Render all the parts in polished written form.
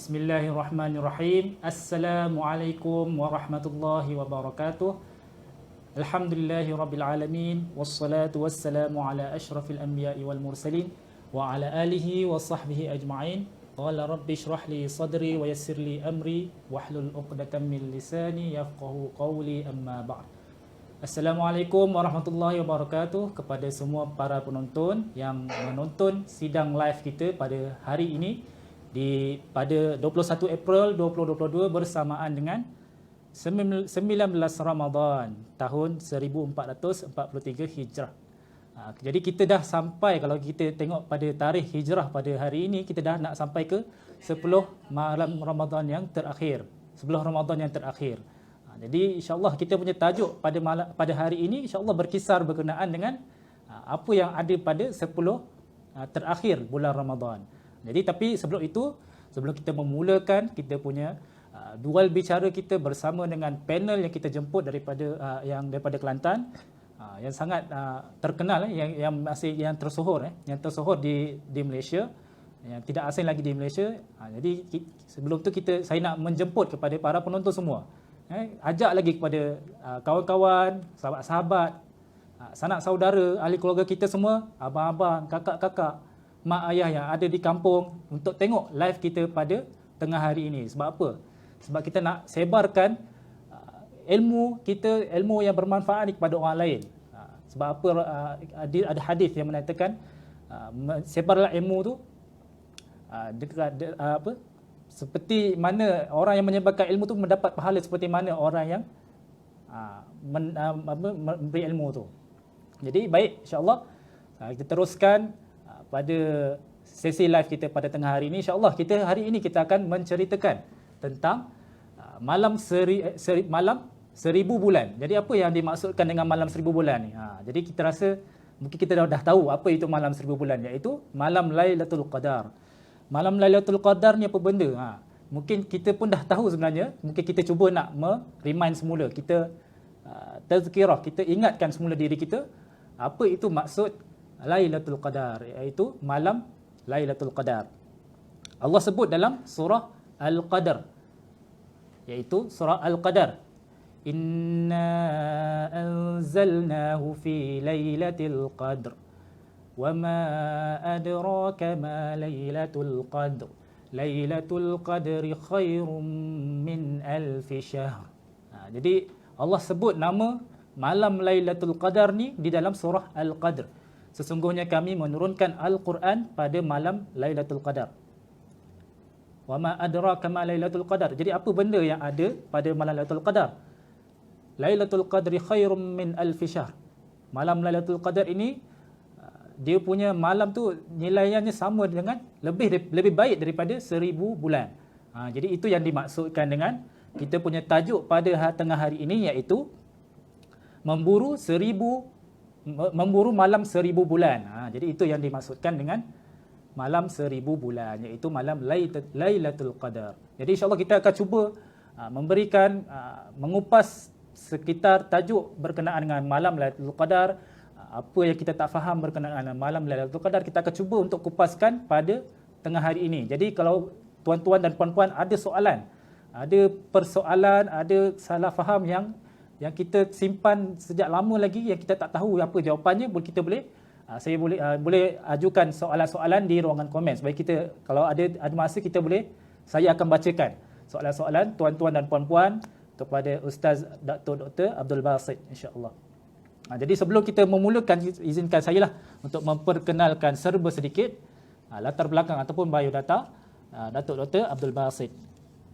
Bismillahirrahmanirrahim. Assalamualaikum warahmatullahi wabarakatuh. Alhamdulillahirabbil alamin wassalatu wassalamu ala asyrafil anbiya'i wal mursalin wa ala alihi wa sahbihi ajma'in. Qala rabbi shrah li sadri wa yassir li amri wahlul 'uqdatam min lisani yafqahu qawli, amma ba'd. Assalamualaikum warahmatullahi wabarakatuh kepada semua para penonton yang menonton sidang live kita pada hari ini pada 21 April 2022 bersamaan dengan 19 Ramadan tahun 1443 Hijrah. Jadi kita dah sampai, kalau kita tengok pada tarikh hijrah pada hari ini, kita dah nak sampai ke 10 malam Ramadan yang terakhir, 10 Ramadan yang terakhir. Jadi insya-Allah kita punya tajuk pada hari ini insya-Allah berkisar berkenaan dengan apa yang ada pada 10 terakhir bulan Ramadan. Jadi tapi sebelum itu, sebelum kita memulakan kita punya dual bicara kita bersama dengan panel yang kita jemput daripada Kelantan, yang sangat terkenal, yang tersohor di Malaysia, yang tidak asing lagi di Malaysia. Jadi sebelum tu saya nak menjemput kepada para penonton semua, ajak lagi kepada kawan-kawan, sahabat-sahabat, sanak saudara, ahli keluarga kita semua, abang-abang, kakak-kakak, mak ayah yang ada di kampung untuk tengok live kita pada tengah hari ini. Sebab apa? Sebab kita nak sebarkan ilmu kita, ilmu yang bermanfaat kepada orang lain. Sebab apa? Ada hadis yang mengatakan sebarlah ilmu tu seperti mana orang yang menyebarkan ilmu tu mendapat pahala seperti mana orang yang memberi ilmu tu. Jadi baik, insya-Allah kita teruskan pada sesi live kita pada tengah hari ini. InsyaAllah hari ini kita akan menceritakan tentang malam seribu bulan. Jadi apa yang dimaksudkan dengan malam seribu bulan ni? Jadi kita rasa mungkin kita dah tahu apa itu malam seribu bulan, iaitu malam Lailatul Qadar. Malam Lailatul Qadar ni apa benda? Mungkin kita pun dah tahu sebenarnya. Mungkin kita cuba nak remind semula. Kita tazkirah, kita ingatkan semula diri kita apa itu maksud Lailatul Qadar, iaitu malam Lailatul Qadar. Allah sebut dalam surah Al-Qadar, iaitu surah Al-Qadar, inna anzalnahu fi lailatul qadr wama adraka ma lailatul qadr lailatul qadri khairum min alfi syahr. Jadi Allah sebut nama malam Lailatul Qadar ni di dalam surah Al-Qadr. Sesungguhnya kami menurunkan Al-Quran pada malam Lailatul Qadar. Wa ma adraka ma Lailatul Qadar. Jadi apa benda yang ada pada malam Lailatul Qadar? Lailatul Qadri khairum min alfi syahr. Malam Lailatul Qadar ini dia punya malam tu nilainya sama dengan lebih baik daripada 1000 bulan. Jadi itu yang dimaksudkan dengan kita punya tajuk pada tengah hari ini, iaitu memburu malam 1000 bulan. Jadi itu yang dimaksudkan dengan malam 1000 bulan, iaitu malam Lailatul Qadar. Jadi insya-Allah kita akan cuba mengupas sekitar tajuk berkenaan dengan malam Lailatul Qadar. Apa yang kita tak faham berkenaan dengan malam Lailatul Qadar, kita akan cuba untuk kupaskan pada tengah hari ini. Jadi kalau tuan-tuan dan puan-puan ada soalan, ada persoalan, ada salah faham yang kita simpan sejak lama lagi, yang kita tak tahu apa jawapannya, kita boleh boleh ajukan soalan-soalan di ruangan komen. Supaya kita, kalau ada masa, saya akan bacakan soalan-soalan tuan-tuan dan puan-puan kepada Ustaz Dr. Abdul Basit, insya-Allah. Jadi sebelum kita memulakan, izinkan saya untuk memperkenalkan serba sedikit latar belakang ataupun biodata Dr. Abdul Basit.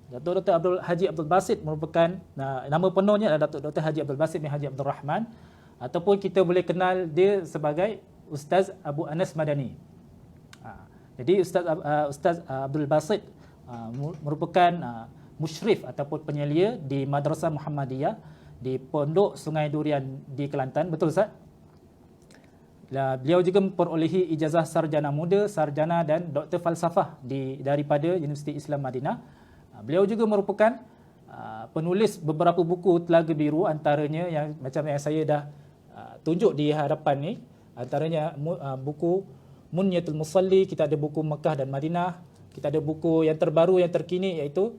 Datuk Dr. Haji Abdul Basit merupakan, nama penuhnya adalah Datuk Dr. Haji Abdul Basit bin Haji Abdul Rahman, ataupun kita boleh kenal dia sebagai Ustaz Abu Anas Madani. Jadi Ustaz Abdul Basit merupakan musyrif ataupun penyelia di Madrasah Muhammadiyah di Pondok Sungai Durian di Kelantan. Betul Ustaz? Beliau juga memperolehi ijazah sarjana muda, sarjana dan Doktor Falsafah daripada Universiti Islam Madinah. Beliau juga merupakan penulis beberapa buku Telaga Biru, antaranya yang macam yang saya dah tunjuk di hadapan ni, antaranya buku Munyatul Musalli, kita ada buku Mekah dan Madinah, Kita ada buku yang terbaru, yang terkini, iaitu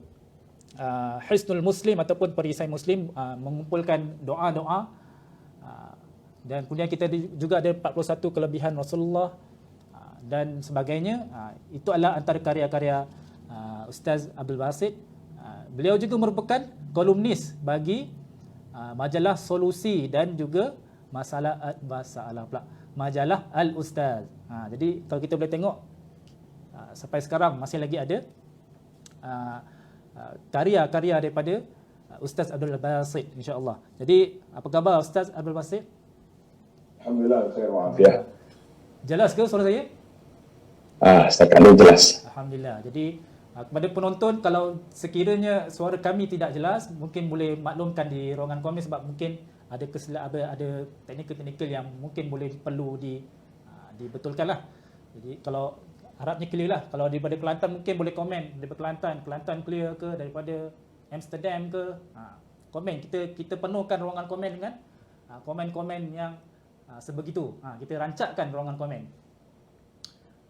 Hisnul Muslim ataupun Perisai Muslim, mengumpulkan doa-doa. Dan kemudian kita juga ada 41 kelebihan Rasulullah dan sebagainya. Itu adalah antara karya-karya Ustaz Abdul Basit. Beliau juga merupakan kolumnis bagi majalah Solusi dan juga majalah Al-Ustaz. Jadi kalau kita boleh tengok, sampai sekarang masih lagi ada karya-karya daripada Ustaz Abdul Basit, insya-Allah. Jadi apa khabar Ustaz Abdul Basit? Alhamdulillah, khair wa'afiah. Jelas ke suara saya? Setakat ini jelas. Alhamdulillah. Jadi kepada penonton, kalau sekiranya suara kami tidak jelas, mungkin boleh maklumkan di ruangan komen, sebab mungkin ada teknikal-teknikal yang mungkin boleh perlu dibetulkan lah. Jadi kalau harapnya clear lah. Kalau daripada Kelantan mungkin boleh komen daripada Kelantan clear ke, daripada Amsterdam ke, komen. Kita penuhkan ruangan komen dengan komen-komen yang sebegitu. Kita rancakkan ruangan komen.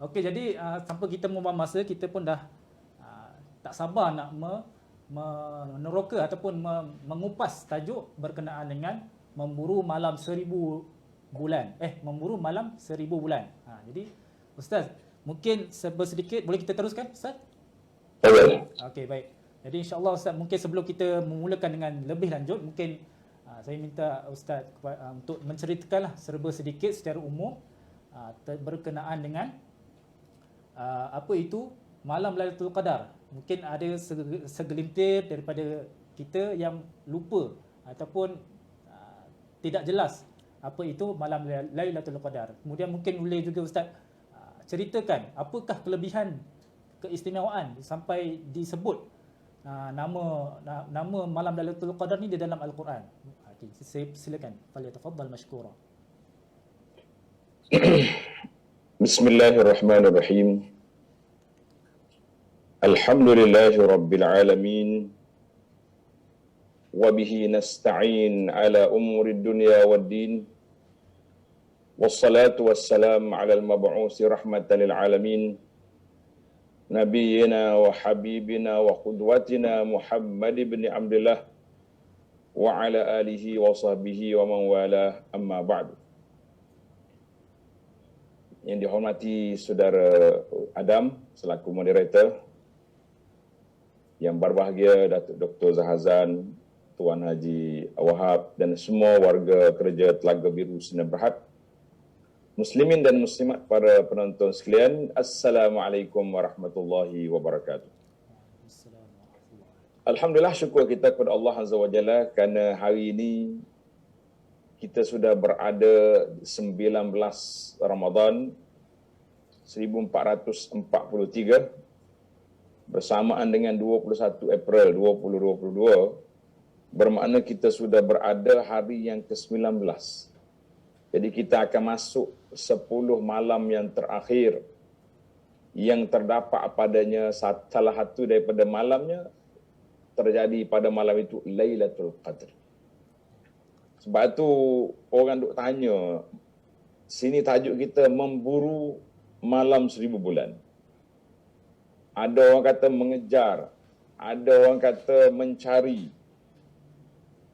Okey, jadi tanpa kita membuang masa, kita pun dah tak sabar nak meneroka ataupun mengupas tajuk berkenaan dengan memburu malam 1000 bulan. Memburu malam 1000 bulan. Jadi Ustaz, mungkin sedikit boleh kita teruskan Ustaz? Boleh. Okey, baik. Jadi insya-Allah Ustaz, mungkin sebelum kita memulakan dengan lebih lanjut, mungkin saya minta Ustaz untuk menceritakanlah serba sedikit secara umum berkenaan dengan apa itu malam Lailatul Qadar. Mungkin ada segelintir daripada kita yang lupa ataupun tidak jelas apa itu malam Lailatul Qadar. Kemudian mungkin boleh juga Ustaz ceritakan apakah kelebihan, keistimewaan sampai disebut nama malam Lailatul Qadar ni di dalam Al-Quran. Silakan. Falyatafaddal mashkura. Bismillahirrahmanirrahim. Alhamdulillahi rabbil alamin. Wa bihi nasta'in ala umuri dunya waddin. Wassalatu wassalam ala al-mab'usi rahmatan lil alamin. Nabiyyina wa habibina wa qudwatina Muhammad ibn Abdullah wa ala alihi wa sahbihi wa man walah, amma ba'du. Yang dihormati Saudara Adam selaku moderator, yang berbahagia Datuk Dr. Zahazan, Tuan Haji Wahab dan semua warga kerja Telaga Biru Sdn Bhd, Muslimin dan Muslimat, para penonton sekalian, Assalamualaikum warahmatullahi wabarakatuh. Alhamdulillah, syukur kita kepada Allah Azza wa Jalla kerana hari ini kita sudah berada 19 Ramadan 1443 bersamaan dengan 21 April 2022, bermakna kita sudah berada hari yang ke-19. Jadi kita akan masuk 10 malam yang terakhir yang terdapat padanya salah satu daripada malamnya terjadi pada malam itu Lailatul Qadr. Sebab tu orang duk tanya, sini tajuk kita memburu malam 1000 bulan. Ada orang kata mengejar, ada orang kata mencari.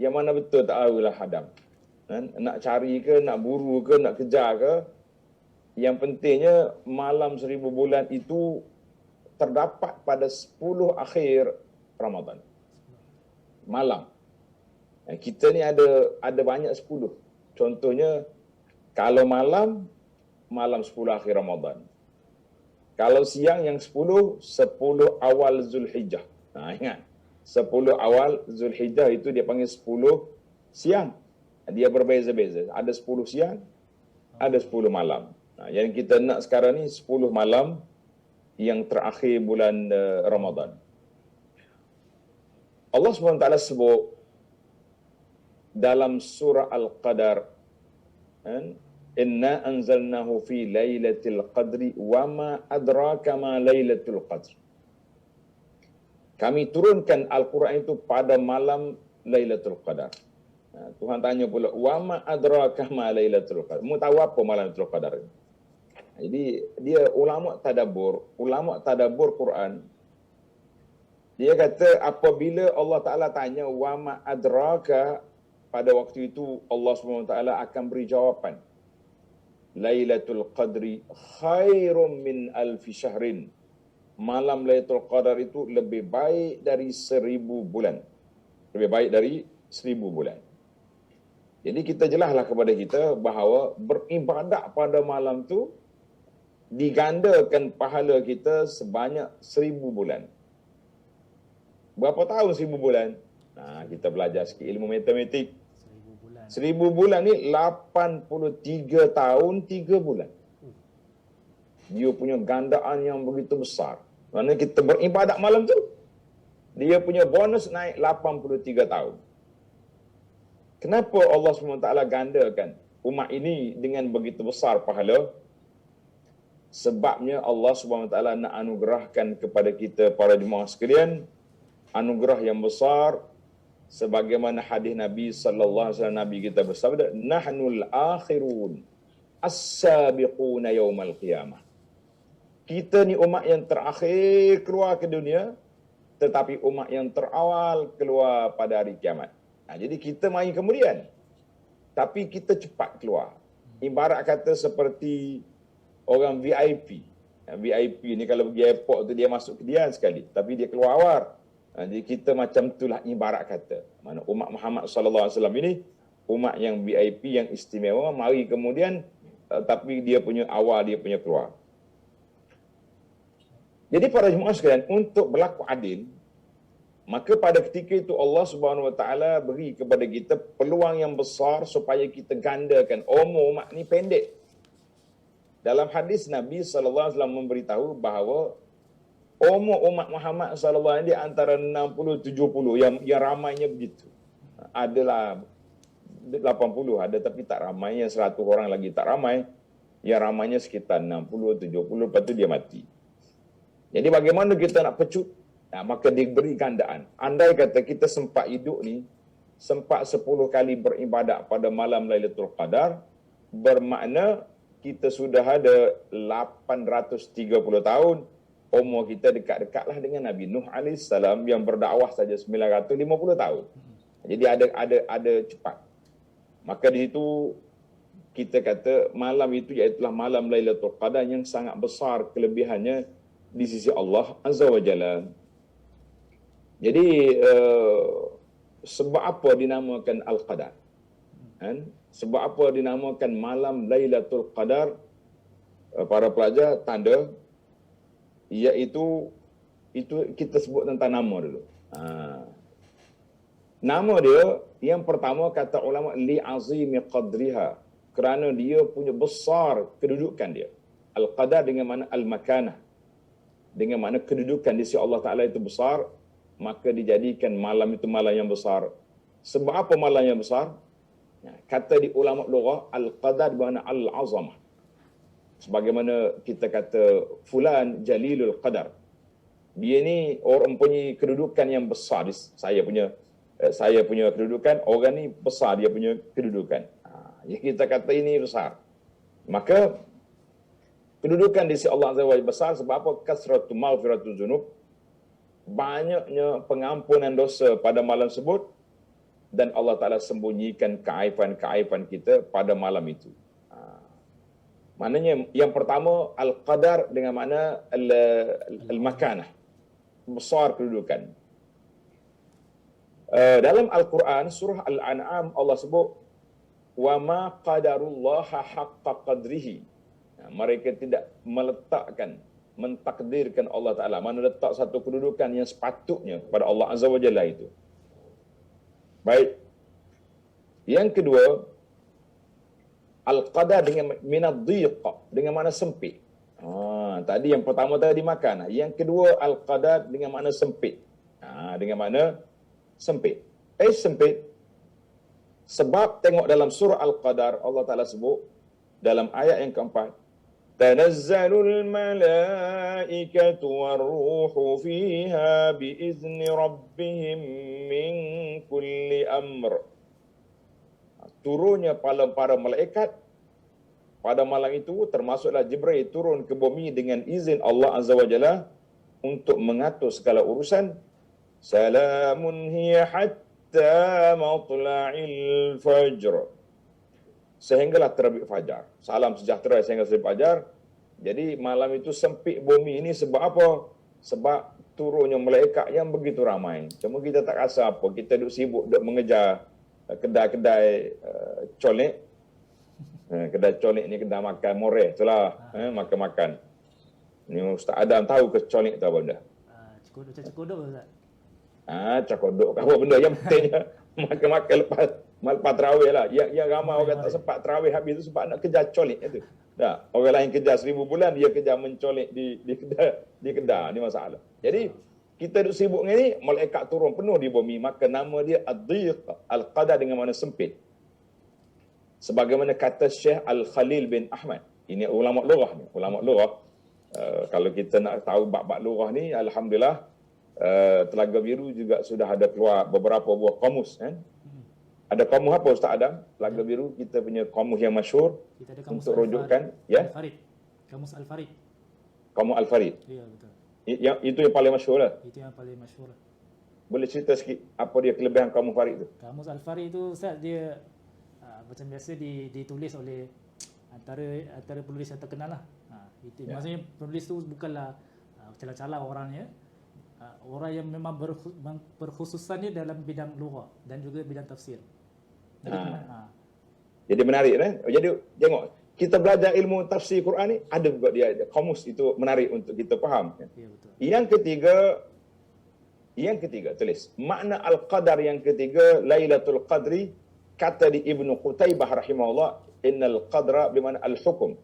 Yang mana betul tak tahulah Adam. Nak cari ke, nak buru ke, nak kejar ke. Yang pentingnya malam 1000 bulan itu terdapat pada 10 akhir Ramadan. Malam. Kita ni ada banyak 10. Contohnya, kalau malam 10 akhir Ramadan. Kalau siang yang 10 awal Zulhijjah. Ingat, 10 awal Zulhijjah itu dia panggil 10 siang. Dia berbeza-beza. Ada 10 siang, ada 10 malam. Yang kita nak sekarang ni 10 malam yang terakhir bulan Ramadan. Allah SWT sebut dalam surah Al-Qadar, inna anzalnahu fi lailatul qadri wa ma adraka ma lailatul qadr. Kami turunkan Al-Quran itu pada malam Lailatul Qadar. Tuhan tanya pula, wa ma adraka ma lailatul qadr. Mu tahu apa malam Lailatul Qadar ini? Jadi dia ulama tadabbur Quran. Dia kata apabila Allah Ta'ala tanya wa ma adraka, pada waktu itu Allah SWT akan beri jawapan. Lailatul Qadri khairum min alfi syahrin. Malam Lailatul Qadar itu lebih baik dari 1000 bulan. Lebih baik dari 1000 bulan. Jadi kita jelaslah kepada kita bahawa beribadat pada malam tu digandakan pahala kita sebanyak 1000 bulan. Berapa tahun 1000 bulan? Kita belajar sikit ilmu matematik. 1000 bulan. 1000 bulan ni 83 tahun 3 bulan. Dia punya gandaan yang begitu besar. Kerana kita beribadat malam tu, dia punya bonus naik 83 tahun. Kenapa Allah SWT gandakan umat ini dengan begitu besar pahala? Sebabnya Allah SWT nak anugerahkan kepada kita para jemaah sekalian anugerah yang besar, sebagaimana hadis Nabi sallallahu alaihi wasallam, Nabi kita bersabda, nahnul akhirun as-sabiquna yaumal qiyamah. Kita ni umat yang terakhir keluar ke dunia, tetapi umat yang terawal keluar pada hari kiamat. Jadi kita main kemudian, tapi kita cepat keluar. Ibarat kata seperti orang VIP. VIP ni kalau pergi airport tu dia masuk kedian sekali, tapi dia keluar awal. Jadi kita macam itulah ibarat kata. Mana umat Muhammad sallallahu alaihi wasallam ini umat yang VIP, yang istimewa, mari kemudian tapi dia punya awal, dia punya keluar. Jadi para jemaah sekalian, untuk berlaku adil, maka pada ketika itu Allah Subhanahu Wa Taala beri kepada kita peluang yang besar supaya kita gandakan umur umat ni pendek. Dalam hadis Nabi sallallahu alaihi wasallam memberitahu bahawa umur umat Muhammad sallallahu alaihi wasallam antara 60 70, yang ramainya begitu. Adalah 80 ada, tapi tak ramai, yang 100 orang lagi tak ramai. Yang ramainya sekitar 60 70, lepas tu dia mati. Jadi bagaimana kita nak pecut? Maka diberi gandaan. Andai kata kita sempat hidup ni, sempat 10 kali beribadat pada malam Lailatul Qadar, bermakna kita sudah ada 830 tahun, umur kita dekat-dekatlah dengan Nabi Nuh AS yang berdakwah saja 950 tahun. Jadi ada cepat. Maka di situ kita kata malam itu ialah malam Lailatul Qadar yang sangat besar kelebihannya di sisi Allah Azza wa Jalla. Jadi sebab apa dinamakan Al-Qadar? Sebab apa dinamakan malam Lailatul Qadar? Para pelajar tanda, iaitu itu kita sebut tentang nama dulu. Nama dia yang pertama kata ulama li'azimi qadriha, kerana dia punya besar kedudukan dia. Al-Qadar dengan mana al-makanah, dengan mana kedudukan di sisi Allah Ta'ala itu besar, maka dijadikan malam itu malam yang besar. Sebab apa malam yang besar? Kata di ulama lughah, Al-Qadar bermakna Al-Azamah. Sebagaimana kita kata fulan Jalilul Qadar. Dia ni orang punya kedudukan yang besar. Saya punya kedudukan, orang ni besar dia punya kedudukan. Ya, kita kata ini besar. Maka kedudukan di sisi Allah Azza wa Jalla besar sebab apa? Kasratu maghfiratul dzunub, banyaknya pengampunan dosa pada malam sebut, dan Allah Ta'ala sembunyikan keaiban-keaiban kita pada malam itu. Maknanya yang pertama Al-Qadar dengan makna Al-Makanah, besar kedudukan. Dalam Al-Quran surah Al-An'am Allah sebut wa ma qadarullaha haqqa qadrihi. Mereka tidak meletakkan, mentakdirkan Allah Ta'ala, mana letak satu kedudukan yang sepatutnya kepada Allah Azza wa Jalla itu. Baik. Yang kedua, Al-Qadar dengan minadhiq, dengan makna sempit. Tadi yang pertama tadi makan. Yang kedua Al-Qadar dengan makna sempit. Dengan makna sempit. Sempit. Sebab tengok dalam surah Al-Qadar Allah Ta'ala sebut dalam ayat yang keempat, tanazzalul malaikatu warruhu fiha biizni rabbihim min kulli amr. Turunnya para malaikat, pada malam itu termasuklah Jibril turun ke bumi dengan izin Allah Azza wa Jalla untuk mengatur segala urusan. Salamun hiya hatta matla'il fajr. Sehinggalah terbit fajar. Salam sejahtera sehingga terbit fajar. Jadi malam itu sempit bumi ini sebab apa? Sebab turunnya malaikat yang begitu ramai. Cuma kita tak rasa apa. Kita duduk sibuk duduk mengejar kedai-kedai colek. Kedai colek ni kedai makan moreh. Itulah makan-makan. Ni Ustaz Adam tahu ke colek tu apa benda? Cekodok Ustaz. Cakodok. Apa benda yang pentingnya makan-makan lepas terawih lah. Yang ramai orang tak sempat terawih habis tu sebab nak kejar colek tu. Dah, orang lain kejar 1000 bulan, dia kejar mencolek di kedai. Ni masalah. Jadi, kita duduk sibuk ni, malaikat turun penuh di bumi. Maka nama dia Ad-Dhiq, Al-Qadar dengan makna sempit. Sebagaimana kata Syekh Al-Khalil bin Ahmad. Ini ulama' lughah ni. Ulama' lughah. Kalau kita nak tahu bab-bab lughah ni, Alhamdulillah, Telaga Biru juga sudah ada keluar beberapa buah kamus. Ada kamus apa Ustaz Adam? Telaga Biru kita punya kamus yang masyhur untuk rujukan Al-Farid. Kamus Al-Farid. Kamus Al-Farid. Ya, betul. Itu yang paling masyhur lah. Itu yang paling masyhur. Boleh cerita sikit apa dia kelebihan kamus Farid tu? Kamus Al-Farid itu Ustaz, dia macam biasa ditulis oleh antara penulis yang terkenal lah. Maksudnya penulis tu bukanlah cala-cala orangnya. Orang yang memang berkhususannya dalam bidang lughah dan juga bidang tafsir. Jadi menarik Jadi tengok, kita belajar ilmu tafsir Quran ni ada juga dia kamus itu menarik untuk kita faham. Ya, betul. Yang ketiga tulis makna al-qadar yang ketiga Lailatul Qadri, kata di Ibnu Qutaibah rahimahullah, innal qadra bermakna al-hukum.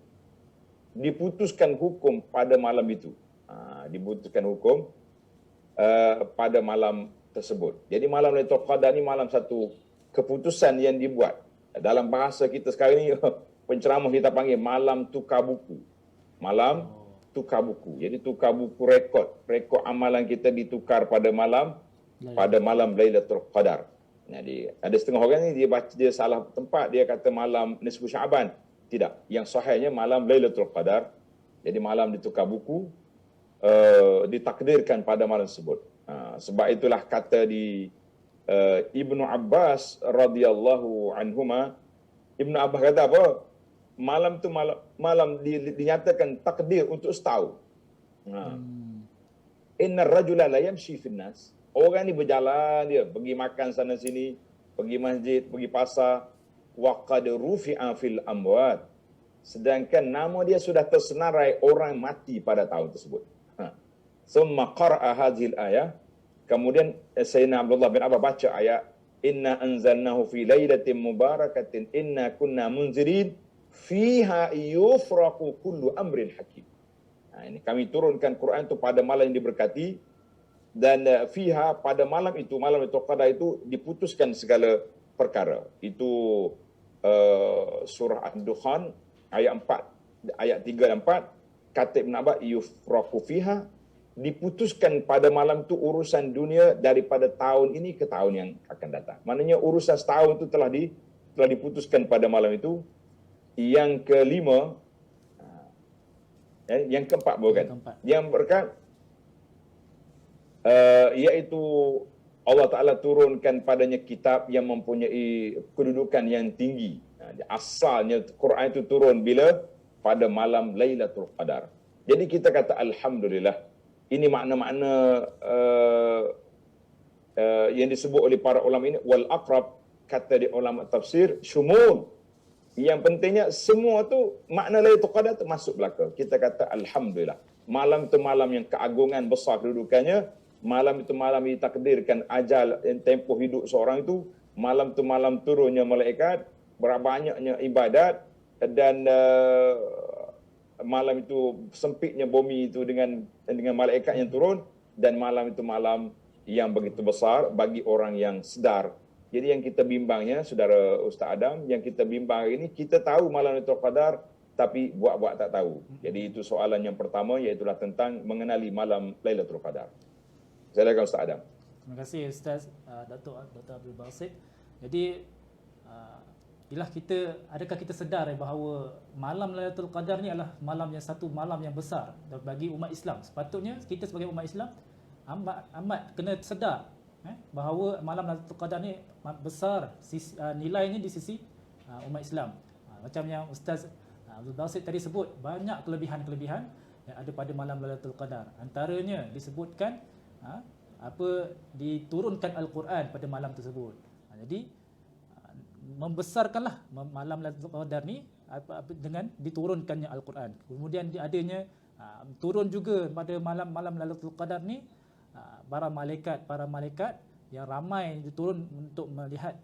Diputuskan hukum pada malam itu. Diputuskan hukum pada malam tersebut. Jadi malam Lailatul Qadar ni malam satu keputusan yang dibuat. Dalam bahasa kita sekarang ni penceramah kita panggil malam tukar buku. Malam tukar buku. Jadi tukar buku rekod amalan kita ditukar pada malam Lailatul Qadar. Jadi ada setengah orang ni dia salah tempat, dia kata malam nisfu Syaban. Tidak, yang sahihnya malam Lailatul Qadar. Jadi malam ditukar buku, ditakdirkan pada malam tersebut. Sebab itulah kata di Ibnu Abbas radhiyallahu anhuma, Ibnu Abbas kata apa? Malam tu malam dinyatakan takdir untuk setahun. Innar rajula la yamshi fin nas. Orang ni berjalan, dia pergi makan sana sini, pergi masjid, pergi pasar, wa qad rufi'a fil amwat. Sedangkan nama dia sudah tersenarai orang mati pada tahun tersebut. Summa qara'a hadhil ayah. Kemudian Sayyidina Abdullah bin Abbas baca ayat, inna anzalnahu fi lailatin mubarakatin inna kunna munzirin fiha yufraqu kullu amrin hakim. Ini kami turunkan Quran itu pada malam yang diberkati, dan fiha, pada malam itu, malam Lailatul Qadar itu diputuskan segala perkara. Itu surah Ad-Dukhan ayat 4, ayat 3 dan 4, kata Ibn Abbas yufraqu fiha, diputuskan pada malam itu urusan dunia daripada tahun ini ke tahun yang akan datang. Maknanya urusan setahun itu telah diputuskan pada malam itu. Yang kelima, yang keempat bukan? Yang berkat iaitu Allah Ta'ala turunkan padanya kitab yang mempunyai kedudukan yang tinggi. Asalnya Quran itu turun bila? Pada malam Lailatul Qadar. Jadi kita kata Alhamdulillah. Ini makna-makna yang disebut oleh para ulama ini. Wal aqrab, kata di ulama tafsir, syumul. Yang pentingnya semua tu makna Lailatul Qadar tu masuk belaka. Kita kata Alhamdulillah. Malam itu malam yang keagungan besar kedudukannya. Malam itu malam ditakdirkan ajal dan tempoh hidup seorang itu. Malam itu malam turunnya malaikat, banyaknya ibadat, dan malam itu sempitnya bumi itu dengan malaikat yang turun, dan malam itu malam yang begitu besar bagi orang yang sedar. Jadi yang kita bimbangnya, saudara Ustaz Adam, yang kita bimbang hari ini, kita tahu malam Lailatul Qadar tapi buat-buat tak tahu. Jadi itu soalan yang pertama, iaitulah tentang mengenali malam Lailatul Qadar. Silakan Ustaz Adam. Terima kasih Ustaz Datuk Abdul Basit. Jadi ialah adakah kita sedar bahawa malam Lailatul Qadar ni adalah satu malam yang besar bagi umat Islam. Sepatutnya kita sebagai umat Islam amat kena sedar bahawa malam Lailatul Qadar ni besar nilainya di sisi umat Islam. Macam yang Ustaz Abdul Basit tadi sebut, banyak kelebihan-kelebihan yang ada pada malam Lailatul Qadar. Antaranya disebutkan diturunkan Al-Quran pada malam tersebut. Jadi membesarkanlah malam Lailatul Qadar ni dengan diturunkannya Al-Quran. Kemudian adanya turun juga pada malam Lailatul Qadar ni para malaikat yang ramai turun untuk melihat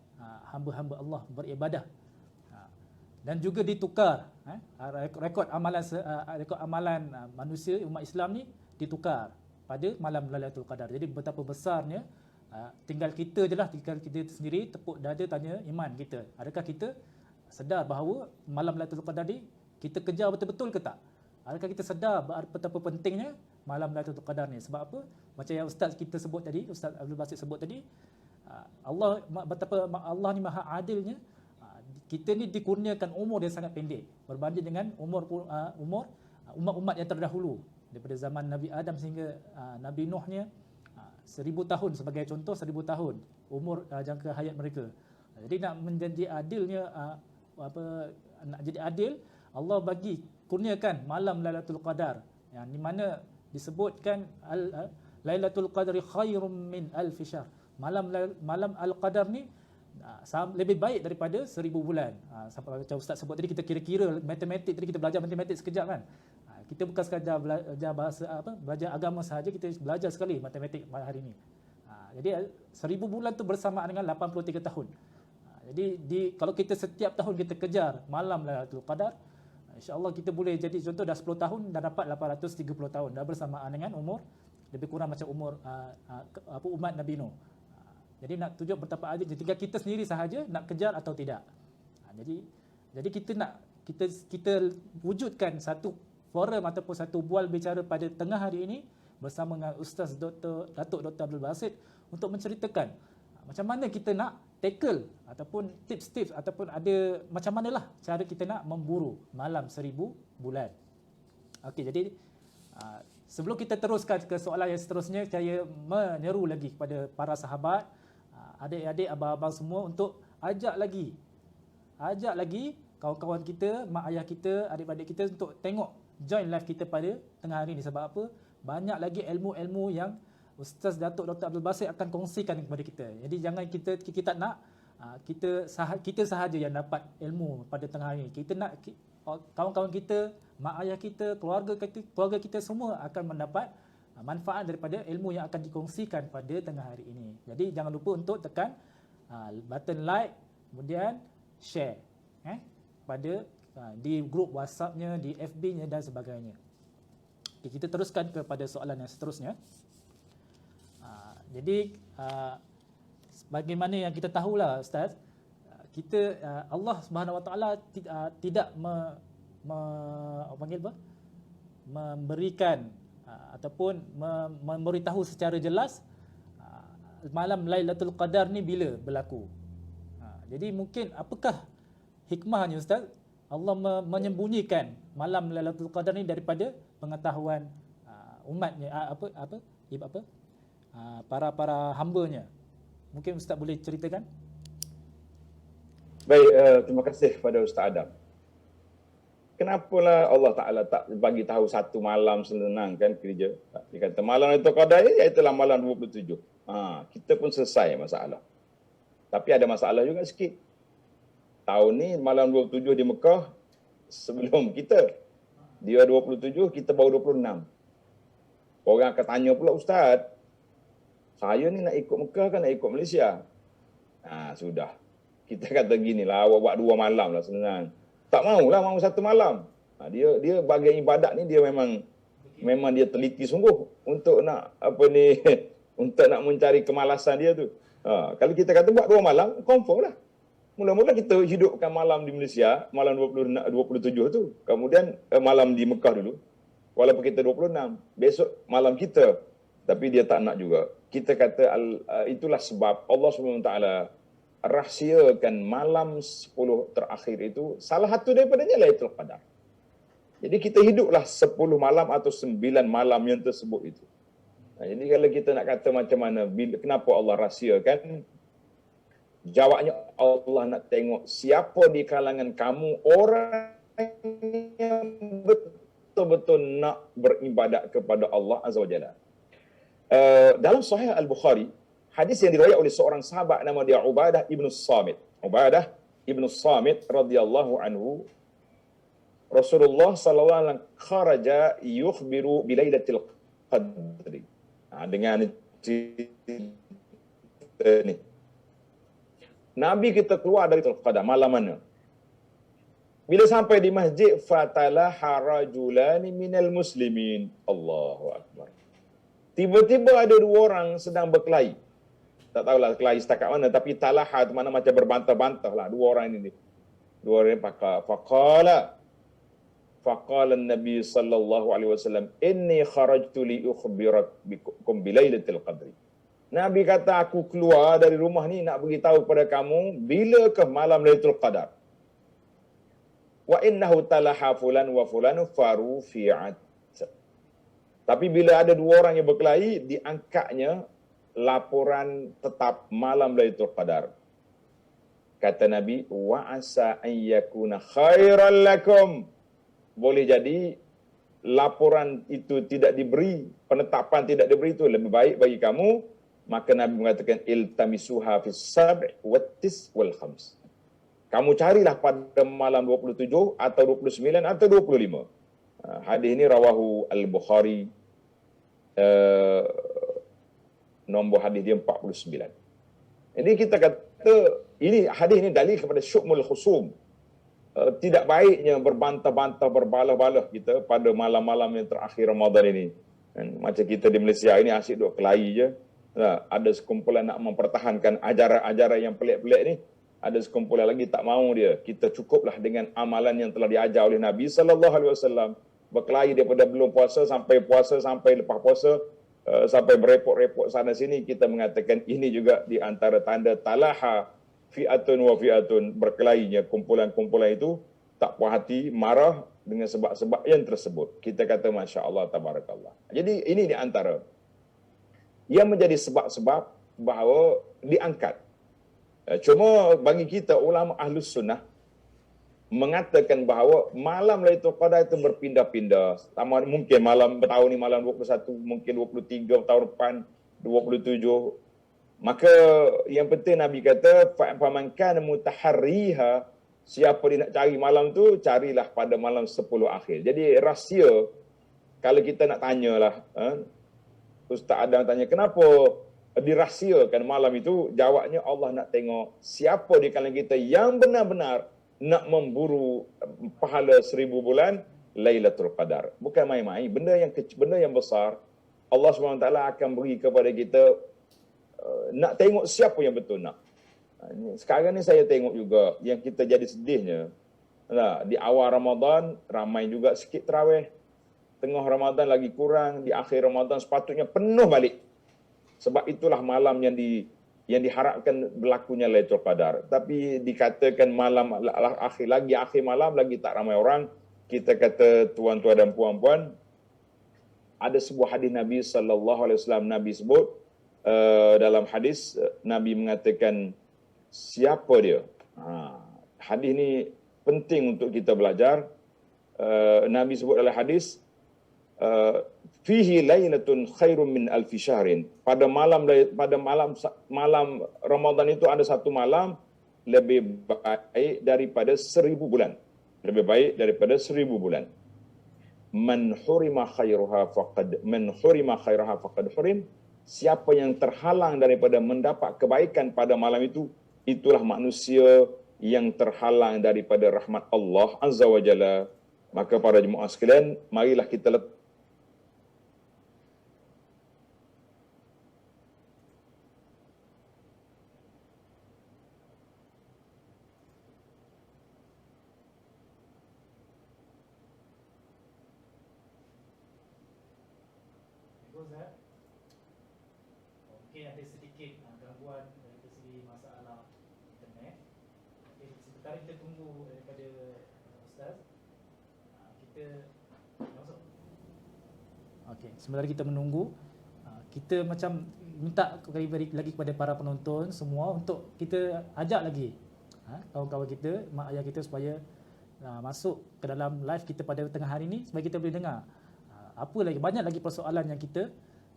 hamba-hamba Allah beribadah. Dan juga ditukar rekod amalan manusia umat Islam ni ditukar pada malam Lailatul Qadar. Jadi betapa besarnya, tinggal kita sendiri tepuk dada tanya iman kita. Adakah kita sedar bahawa malam Lailatul Qadar ni kita kejar betul-betul ke tak? Adakah kita sedar betapa pentingnya malam Lailatul Qadar ni? Sebab apa? Macam yang Ustaz kita sebut tadi, Ustaz Abdul Basit sebut tadi, betapa Allah ni maha adilnya. Kita ni dikurniakan umur yang sangat pendek berbanding dengan umur umat-umat yang terdahulu, daripada zaman Nabi Adam sehingga Nabi Nuhnya 1000 tahun sebagai contoh, 1000 tahun umur jangka hayat mereka. Jadi nak menjadi adilnya nak jadi adil, Allah bagi kurniakan malam Lailatul Qadar yang di mana disebutkan Lailatul Qadri khairum min alfi syahr. Malam Al-Qadar ni lebih baik daripada 1000 bulan. Sampai macam Ustaz sebut tadi, kita kira-kira matematik tadi, kita belajar matematik sekejap kan. Kita bukan sekadar belajar belajar agama sahaja, kita belajar sekali matematik hari ini. Jadi 1000 bulan tu bersamaan dengan 83 tahun. Jadi kalau kita setiap tahun kita kejar malam Lailatul Qadar, insya-Allah kita boleh jadi contoh dah 10 tahun dah dapat 830 tahun, dah bersamaan dengan umur lebih kurang macam umur umat Nabi Nuh. Jadi nak tunjuk betapa adil, tinggal kita sendiri sahaja nak kejar atau tidak. Jadi kita wujudkan satu forum ataupun satu bual bicara pada tengah hari ini bersama dengan Ustaz Datuk Dr. Abdul Basit untuk menceritakan macam mana kita nak tackle ataupun tips-tips ataupun ada macam manalah cara kita nak memburu malam 1000 bulan. Okey, jadi sebelum kita teruskan ke soalan yang seterusnya, saya menyeru lagi kepada para sahabat, adik-adik, abang-abang semua untuk ajak lagi kawan-kawan kita, mak ayah kita, adik-adik kita untuk tengok join live kita pada tengah hari ini. Sebab apa? Banyak lagi ilmu-ilmu yang Ustaz Datuk Dr. Abdul Basit akan kongsikan kepada kita. Jadi jangan kita nak kita sahaja yang dapat ilmu pada tengah hari ini. Kita nak kawan-kawan kita, mak ayah kita, keluarga kita semua akan mendapat manfaat daripada ilmu yang akan dikongsikan pada tengah hari ini. Jadi jangan lupa untuk tekan button like, kemudian share pada di grup WhatsApp-nya, di FB-nya dan sebagainya. Okay, kita teruskan kepada soalan yang seterusnya. Jadi bagaimana yang kita tahulah Ustaz, kita Allah Subhanahu Wa Taala tidak memberikan ataupun memberitahu secara jelas malam Lailatul Qadar ni bila berlaku. Jadi mungkin apakah hikmahnya Ustaz Allah menyembunyikan malam Lailatul Qadar ni daripada pengetahuan umatnya para hamba-Nya. Mungkin Ustaz boleh ceritakan? Baik, terima kasih kepada Ustaz Adam. Kenapalah Allah Ta'ala tak bagi tahu satu malam senang kan kerja? Dia kata malam Lailatul Qadar iaitulah malam 27. Kita pun selesai masalah. Tapi ada masalah juga sikit. Tahun ni malam 27 di Mekah sebelum kita. Dia 27, kita baru 26. Orang akan tanya pula, Ustaz, saya ni nak ikut Mekah kan nak ikut Malaysia? Sudah. Kita kata gini lah, awak buat 2 malam lah senang. Tak maulah, mau 1 malam. Dia bagian ibadat ni dia memang dia teliti sungguh untuk nak untuk nak mencari kemalasan dia tu. Kalau kita kata buat 2 malam, confirm lah. Mula-mula kita hidupkan malam di Malaysia, malam 27 tu. Kemudian malam di Mekah dulu. Walaupun kita 26, besok malam kita. Tapi dia tak nak juga. Kita kata itulah sebab Allah SWT rahsiakan malam 10 terakhir itu, salah satu daripadanya Lailatul Qadar. Jadi kita hiduplah 10 malam atau 9 malam yang tersebut itu. Jadi kalau kita nak kata macam mana, kenapa Allah rahsiakan? Jawabnya, Allah nak tengok siapa di kalangan kamu orang yang betul-betul nak beribadat kepada Allah Azza wa Jalla. Dalam Sahih Al-Bukhari, hadis yang diriwayat oleh seorang sahabat nama dia Ubadah ibn Samit. Ubadah ibn Samit radhiyallahu anhu, Rasulullah sallallahu alaihi wasallam kharaja yukhbiru bi lailatul qadri. Dengan ni Nabi kita keluar dari Lailatul Qadar malam mana? Bila sampai di masjid, fatalaha rajulani minal muslimin. Allahu akbar. Tiba-tiba ada dua orang sedang berkelahi. Tak tahulah kelahi setakat mana, tapi talaha tu mana macam berbantah-bantah lah dua orang ini. Dua orang faqala Nabi sallallahu alaihi wasallam, inni kharajtu li ukhbirakum bi lailatul qadri. Nabi kata, aku keluar dari rumah ni nak beritahu kepada kamu bilakah malam Lailatul Qadar. Wa innahu talaha fulan wa fulanu farufi'at. Tapi bila ada dua orang yang berkelahi, diangkatnya laporan tetap malam Lailatul Qadar. Kata Nabi, wa asa an yakuna khairan lakum. Boleh jadi laporan itu tidak diberi, penetapan tidak diberi itu lebih baik bagi kamu. Maka Nabi mengatakan, iltamisuha fis sab' wattis wal khams. Kamu carilah pada malam 27 atau 29 atau 25. Hadis ini rawahu Al-Bukhari, nombor hadis dia 49. Jadi kita kata, ini hadis ini dalil kepada syukmul khusum. Tidak baiknya berbantah-bantah, berbalah-balah kita pada malam-malam yang terakhir Ramadan ini. Macam kita di Malaysia ini asyik duk kelahi je. Ada sekumpulan nak mempertahankan ajaran-ajaran yang pelik-pelik ni, ada sekumpulan lagi tak mahu dia. Kita cukuplah dengan amalan yang telah diajar oleh Nabi sallallahu alaihi wasallam. Berkelahi daripada belum puasa sampai lepas puasa, sampai berepot-repot sana sini. Kita mengatakan ini juga di antara tanda talaha fi'atun wa fi'atun, berkelahinya kumpulan-kumpulan itu tak puas hati, marah dengan sebab-sebab yang tersebut. Kita kata Masya Allah, Tabarakallah. Jadi ini di antara yang menjadi sebab-sebab bahawa diangkat. Cuma bagi kita ulama Ahlus Sunnah mengatakan bahawa malam Lailatul Qadar itu berpindah-pindah. Mungkin malam tahun ni malam 21, mungkin 23 tahun depan 27. Maka yang penting Nabi kata, faman kana mutaharriha, siapa dia nak cari malam tu, carilah pada malam 10 akhir. Jadi rahsia, kalau kita nak tanyalah, Ustaz Adam tanya, kenapa dirahsiakan malam itu? Jawabnya, Allah nak tengok siapa di kalangan kita yang benar-benar nak memburu pahala 1000 bulan Lailatul Qadar. Bukan main-main, benda yang kecil, benda yang besar. Allah SWT akan beri kepada kita, nak tengok siapa yang betul nak. Sekarang ni saya tengok juga, yang kita jadi sedihnya, di awal Ramadan ramai juga sikit tarawih. Tengah Ramadan lagi kurang, di akhir Ramadan sepatutnya penuh balik. Sebab itulah malam yang diharapkan berlakunya Lailatul Qadar. Tapi dikatakan malam akhir malam lagi tak ramai orang. Kita kata tuan-tuan dan puan-puan, ada sebuah hadis Nabi sallallahu alaihi wasallam, Nabi sebut dalam hadis, Nabi mengatakan siapa dia? Hadis ni penting untuk kita belajar. Nabi sebut dalam hadis, fihi lailatun khairum min alfi syahrin. Pada malam Ramadan itu ada satu malam lebih baik daripada 1000 bulan. Lebih baik daripada 1000 bulan. Man hurima khairaha faqad hurim. Siapa yang terhalang daripada mendapat kebaikan pada malam itu, itulah manusia yang terhalang daripada rahmat Allah Azza wa Jalla. Maka para jemaah sekalian, marilah kita Mungkin ada sedikit gangguan dari segi masalah sementara kita tunggu daripada Ustaz, kita masuk. Okey, sementara kita menunggu, kita macam minta lagi kepada para penonton semua untuk kita ajak lagi kawan-kawan kita, mak ayah kita supaya masuk ke dalam live kita pada tengah hari ni supaya kita boleh dengar apa lagi, banyak lagi persoalan yang kita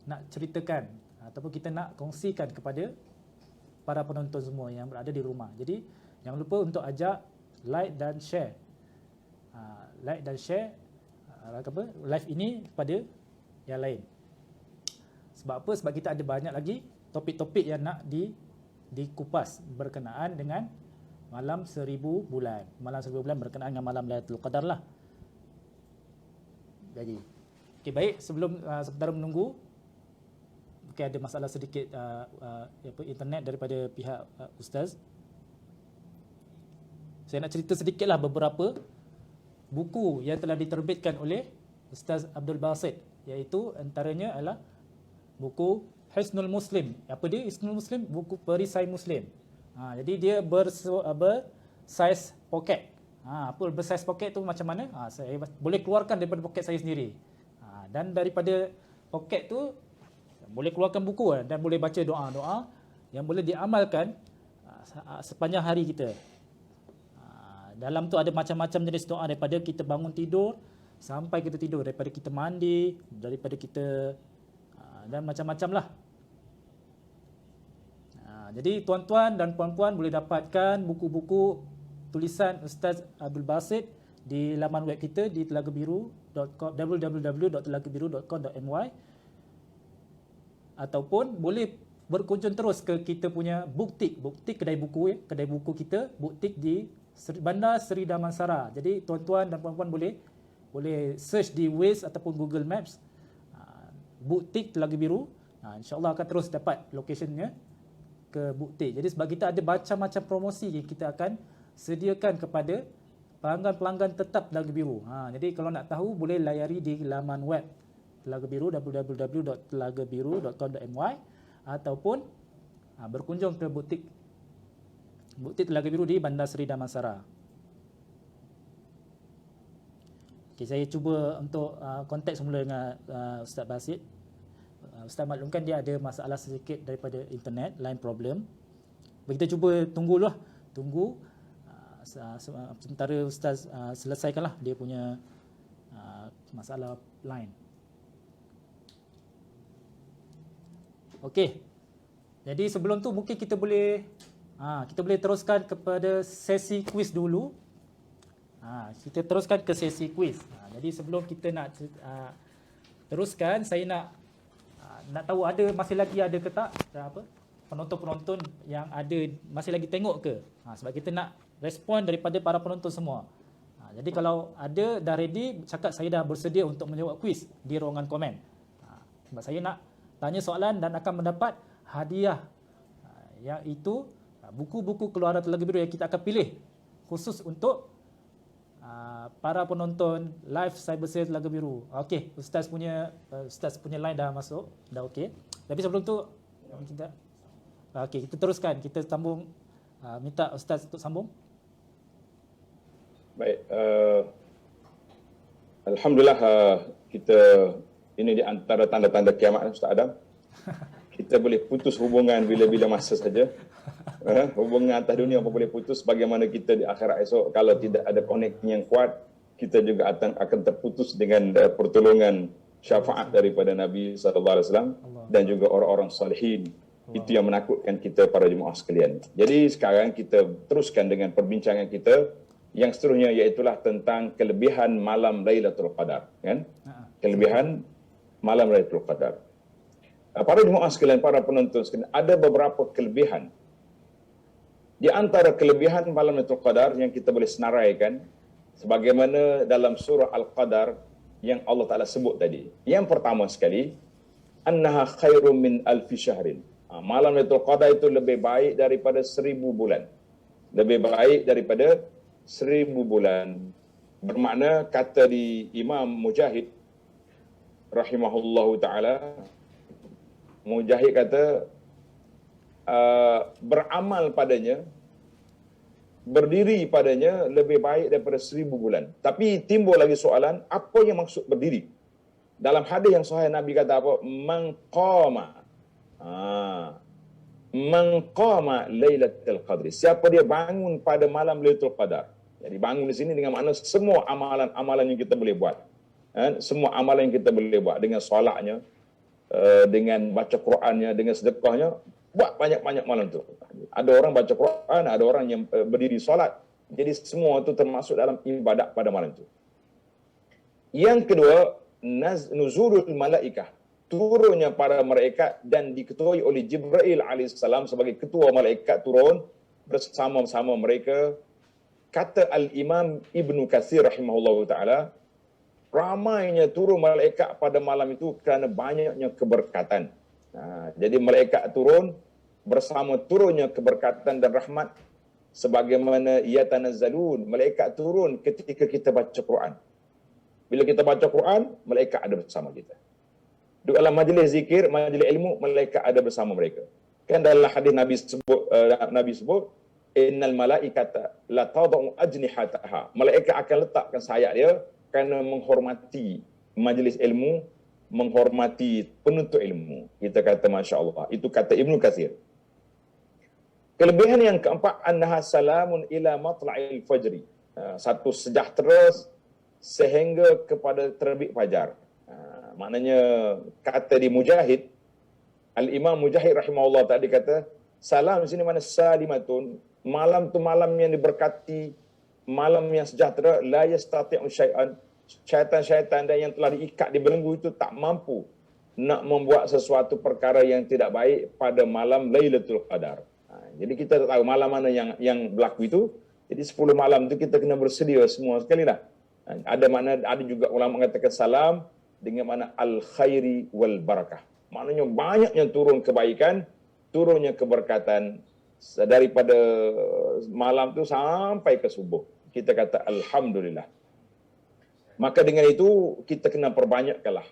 nak ceritakan ataupun kita nak kongsikan kepada para penonton semua yang berada di rumah. Jadi jangan lupa untuk ajak like dan share. Like dan share live ini kepada yang lain. Sebab apa? Sebab kita ada banyak lagi topik-topik yang nak dikupas berkenaan dengan malam 1000 bulan. Malam 1000 bulan berkenaan dengan malam Lailatul Qadar lah. Jadi, okey, baik, sementara menunggu, mungkin ada masalah sedikit internet daripada pihak Ustaz. Saya nak cerita sedikitlah beberapa buku yang telah diterbitkan oleh Ustaz Abdul Basit, iaitu antaranya adalah buku Hisnul Muslim. Apa dia Hisnul Muslim? Buku perisai Muslim. Jadi dia bersaiz poket. Apa bersaiz poket tu macam mana? Saya boleh keluarkan daripada poket saya sendiri. Dan daripada poket tu boleh keluarkan buku dan boleh baca doa-doa yang boleh diamalkan sepanjang hari kita. Dalam tu ada macam-macam jenis doa, daripada kita bangun tidur sampai kita tidur, daripada kita mandi, daripada kita dan macam-macam lah. Jadi tuan-tuan dan puan-puan boleh dapatkan buku-buku tulisan Ustaz Abdul Basit di laman web kita di telagabiru.com, www.telagabiru.com.my, ataupun boleh berkunjung terus ke kita punya buktik kedai buku kita, buktik di Bandar Seri Damansara. Jadi tuan-tuan dan puan-puan boleh search di Waze ataupun Google Maps buktik Telaga Biru. InsyaAllah akan terus dapat locationnya ke buktik. Jadi sebab kita ada macam-macam promosi yang kita akan sediakan kepada pelanggan-pelanggan tetap Telaga Biru. Jadi kalau nak tahu boleh layari di laman web Telaga Biru, www.telagabiru.com.my, ataupun berkunjung ke buktik Telaga Biru di Bandar Seri Damansara. Okay, saya cuba untuk kontak semula dengan Ustaz Basit. Ustaz maklumkan dia ada masalah sedikit daripada internet, line problem. Kita cuba tunggu sementara Ustaz selesaikanlah dia punya masalah line. Okey. Jadi sebelum tu mungkin kita boleh teruskan kepada sesi kuis dulu. Kita teruskan ke sesi kuis. Jadi sebelum kita nak teruskan, saya nak tahu masih lagi ada ke tak penonton-penonton yang ada masih lagi tengok ke? Sebab kita nak respon daripada para penonton semua. Jadi kalau ada dah ready, cakap saya dah bersedia untuk menjawab kuis di ruangan komen. Sebab saya nak tanya soalan dan akan mendapat hadiah, iaitu buku-buku keluaran Telaga Biru yang kita akan pilih khusus untuk para penonton live Cyber Sale Telaga Biru. Okey, Ustaz punya line dah masuk, dah okey. Tapi sebelum tu kita teruskan, kita sambung, minta Ustaz untuk sambung. Baik, alhamdulillah, kita ini di antara tanda-tanda kiamat, Ustaz Adam. Kita boleh putus hubungan bila-bila masa saja. Hubungan atas dunia pun boleh putus. Bagaimana kita di akhirat esok, kalau tidak ada connecting yang kuat, kita juga akan terputus dengan pertolongan syafaat daripada Nabi SAW dan juga orang-orang salihin. Itu yang menakutkan kita para jemaah sekalian. Jadi sekarang kita teruskan dengan perbincangan kita yang seterusnya, iaitulah tentang kelebihan malam Lailatul Qadar, kan? Kelebihan malam Lailatul Qadar. Para jemaah sekalian, para penonton sekalian, ada beberapa kelebihan. Di antara kelebihan malam Lailatul Qadar yang kita boleh senaraikan sebagaimana dalam surah Al-Qadar yang Allah Ta'ala sebut tadi. Yang pertama sekali, annaha khairum min alfi syahrin. Malam Lailatul Qadar itu lebih baik daripada 1000 bulan. Lebih baik daripada 1000 bulan. Bermakna, kata di Imam Mujahid rahimahullahu ta'ala, Mujahid kata, beramal padanya berdiri padanya lebih baik daripada 1000 bulan. Tapi timbul lagi soalan, apa yang maksud berdiri? Dalam hadis yang sahih Nabi kata apa? Man qama. Man qama Lailatul Qadri. Siapa dia bangun pada malam Lailatul Qadar. Jadi bangun di sini dengan makna semua amalan-amalan yang kita boleh buat. Semua amalan yang kita boleh buat dengan solatnya, dengan baca Qurannya, dengan sedekahnya, buat banyak-banyak malam tu. Ada orang baca Quran, ada orang yang berdiri solat. Jadi semua itu termasuk dalam ibadat pada malam itu. Yang kedua, nuzulul malaikah, turunnya para malaikat dan diketuai oleh Jibril alaihissalam sebagai ketua malaikat turun bersama-sama mereka. Kata Al-Imam Ibnu Katsir rahimahullahu taala, ramainya turun malaikat pada malam itu kerana banyaknya keberkatan. Jadi malaikat turun bersama turunnya keberkatan dan rahmat, sebagaimana yatanazzalun, malaikat turun ketika kita baca Quran. Bila kita baca Quran, malaikat ada bersama kita. Duduk dalam majlis zikir, majlis ilmu, malaikat ada bersama mereka. Kan dalam hadis Nabi sebut, innal malaikata la tadau ajnihataha. Malaikat akan letakkan sayap dia kerana menghormati majlis ilmu, menghormati penuntut ilmu. Kita kata Masya Allah. Itu kata Ibnu Katsir. Kelebihan yang keempat, annaha salamun ila matla'il fajri. Satu sejahtera sehingga kepada terbit fajar. Maknanya kata di Mujahid, Al-Imam Mujahid rahimahullah tadi kata, salam di sini mana salimatun, malam tu malam yang diberkati, malam yang sejahtera, la yastati'u syai'an. Syaitan-syaitan yang telah diikat di belenggu itu tak mampu nak membuat sesuatu perkara yang tidak baik pada malam Lailatul Qadar. Jadi kita tak tahu malam mana yang berlaku itu. Jadi 10 malam itu kita kena bersedia semua sekali lah. Ada juga ulama mengatakan salam dengan makna al-khairi wal barakah. Maknanya banyaknya turun kebaikan, turunnya keberkatan daripada malam itu sampai ke subuh. Kita kata alhamdulillah. Maka dengan itu kita kena perbanyakkanlah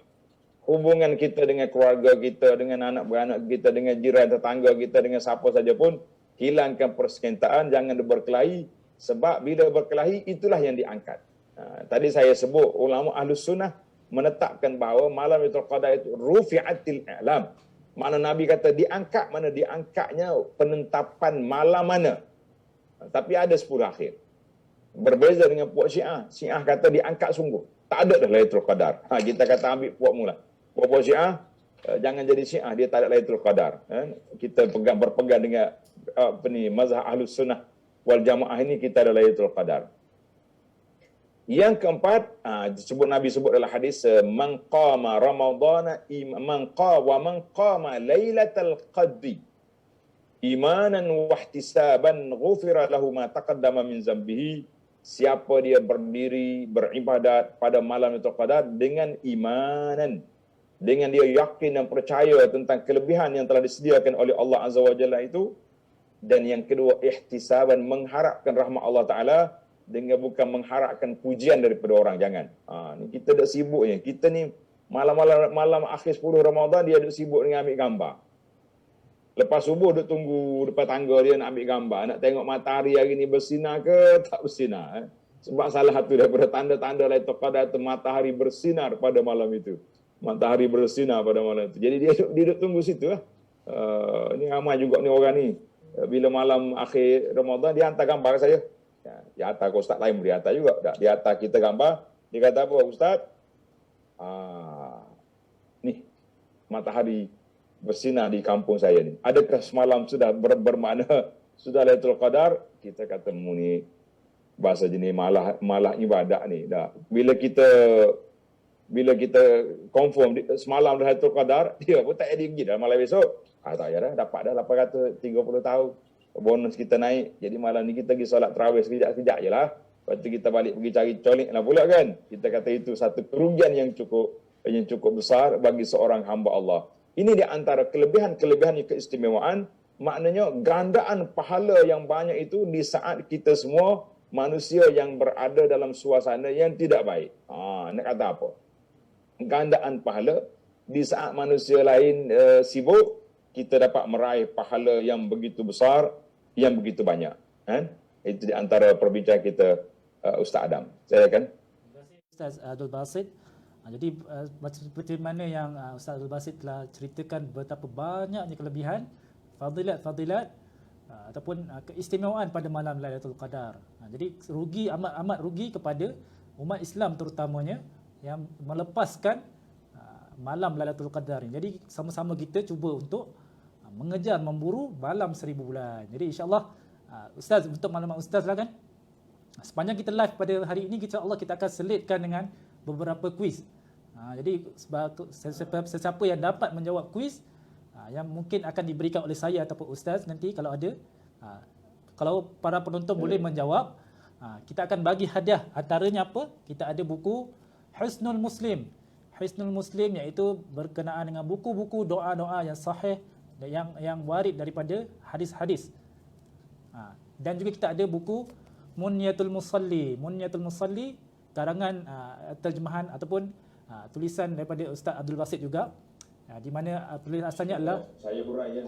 hubungan kita dengan keluarga kita, dengan anak beranak kita, dengan jiran tetangga kita, dengan siapa saja pun. Hilangkan persengketaan, jangan berkelahi, sebab bila berkelahi itulah yang diangkat. Tadi saya sebut ulama Ahlus Sunnah menetapkan bahawa malam Lailatul Qadar itu rufi'atil i'lam. Mana Nabi kata diangkat, mana diangkatnya penentapan malam mana. Tapi ada 10 akhir. Berbeza dengan puak Syiah. Syiah kata diangkat sungguh. Tak ada dah Lailatul Qadar. Kita kata ambil puak mula. Puak Syiah, jangan jadi Syiah, dia tak ada Lailatul Qadar. Kita berpegang dengan mazhab Ahlus Sunnah wal Jamaah ini, kita ada Lailatul Qadar. Yang keempat, Nabi sebut dalam hadis, man qama ramadhana man qama lailatal qadri imanan wa ihtisaban ghufira lahu ma taqaddama min zambihi. Siapa dia berdiri beribadat pada malam Lailatul Qadar dengan imanan, dengan dia yakin dan percaya tentang kelebihan yang telah disediakan oleh Allah Azza wa Jalla itu, dan yang kedua ihtisaban, mengharapkan rahmat Allah Taala dengan bukan mengharapkan pujian daripada orang. Jangan. Ni kita dah sibuk ni. Kita ni malam akhir 10 Ramadan dia duk sibuk dengan ambil gambar. Lepas subuh duk tunggu depan tangga dia nak ambil gambar, nak tengok matahari hari ni bersinar ke tak bersinar. Sebab salah satu daripada tanda-tanda Lailatul Qadar itu matahari bersinar pada malam itu. Matahari bersinar pada malam itu. Jadi dia duk tunggu situ lah. Ni ramai juga ni orang ni. Bila malam akhir Ramadan dia hantar gambar ke saya. Dia hantar ke ustaz lain, dia hantar juga. Dia hantar kita gambar. Dia kata apa, ustaz? Ni matahari bersinar di kampung saya ni. Adakah semalam sudah bermakna sudah Lailatul Qadar? Kita kata ni bahasa jenis malah ibadat ni. Dah. Bila kita confirm semalam Lailatul Qadar, dia pun tak ada pergi dah malam besok. Tak ya dah, dapat dah 830 tahun. Bonus kita naik. Jadi malam ni kita pergi solat tarawih sekejap-sekejap je lah. Lepas tu kita balik pergi cari colik lah pula kan. Kita kata itu satu kerugian yang cukup besar bagi seorang hamba Allah. Ini di antara kelebihan-kelebihan keistimewaan. Maknanya gandaan pahala yang banyak itu di saat kita semua manusia yang berada dalam suasana yang tidak baik. Nak kata apa? Gandaan pahala di saat manusia lain sibuk, kita dapat meraih pahala yang begitu besar, yang begitu banyak. Itu di antara perbincangan kita, Ustaz Adam. Silakan. Terima kasih Ustaz Abdul Basit. Jadi seperti mana yang Ustaz Abdul Basit telah ceritakan betapa banyaknya kelebihan, fadilat ataupun keistimewaan pada malam Lailatul Qadar. Jadi amat rugi kepada umat Islam terutamanya yang melepaskan malam Lailatul Qadar ini. Jadi sama-sama kita cuba untuk mengejar, memburu malam 1000 bulan. Jadi insya-Allah Ustaz, untuk maklumat Ustaz lah kan, sepanjang kita live pada hari ini, insya-Allah kita akan selitkan dengan beberapa kuis. Jadi sesiapa yang dapat menjawab kuis yang mungkin akan diberikan oleh saya ataupun Ustaz nanti kalau ada, kalau para penonton boleh menjawab, kita akan bagi hadiah. Antaranya apa? Kita ada buku Hisnul Muslim. Hisnul Muslim iaitu berkenaan dengan buku-buku doa-doa yang sahih yang warid daripada hadis-hadis. Dan juga kita ada buku Munyatul Musalli. Munyatul Musalli karangan terjemahan ataupun tulisan daripada Ustaz Abdul Basit juga, di mana penulis asalnya adalah Saya huraian.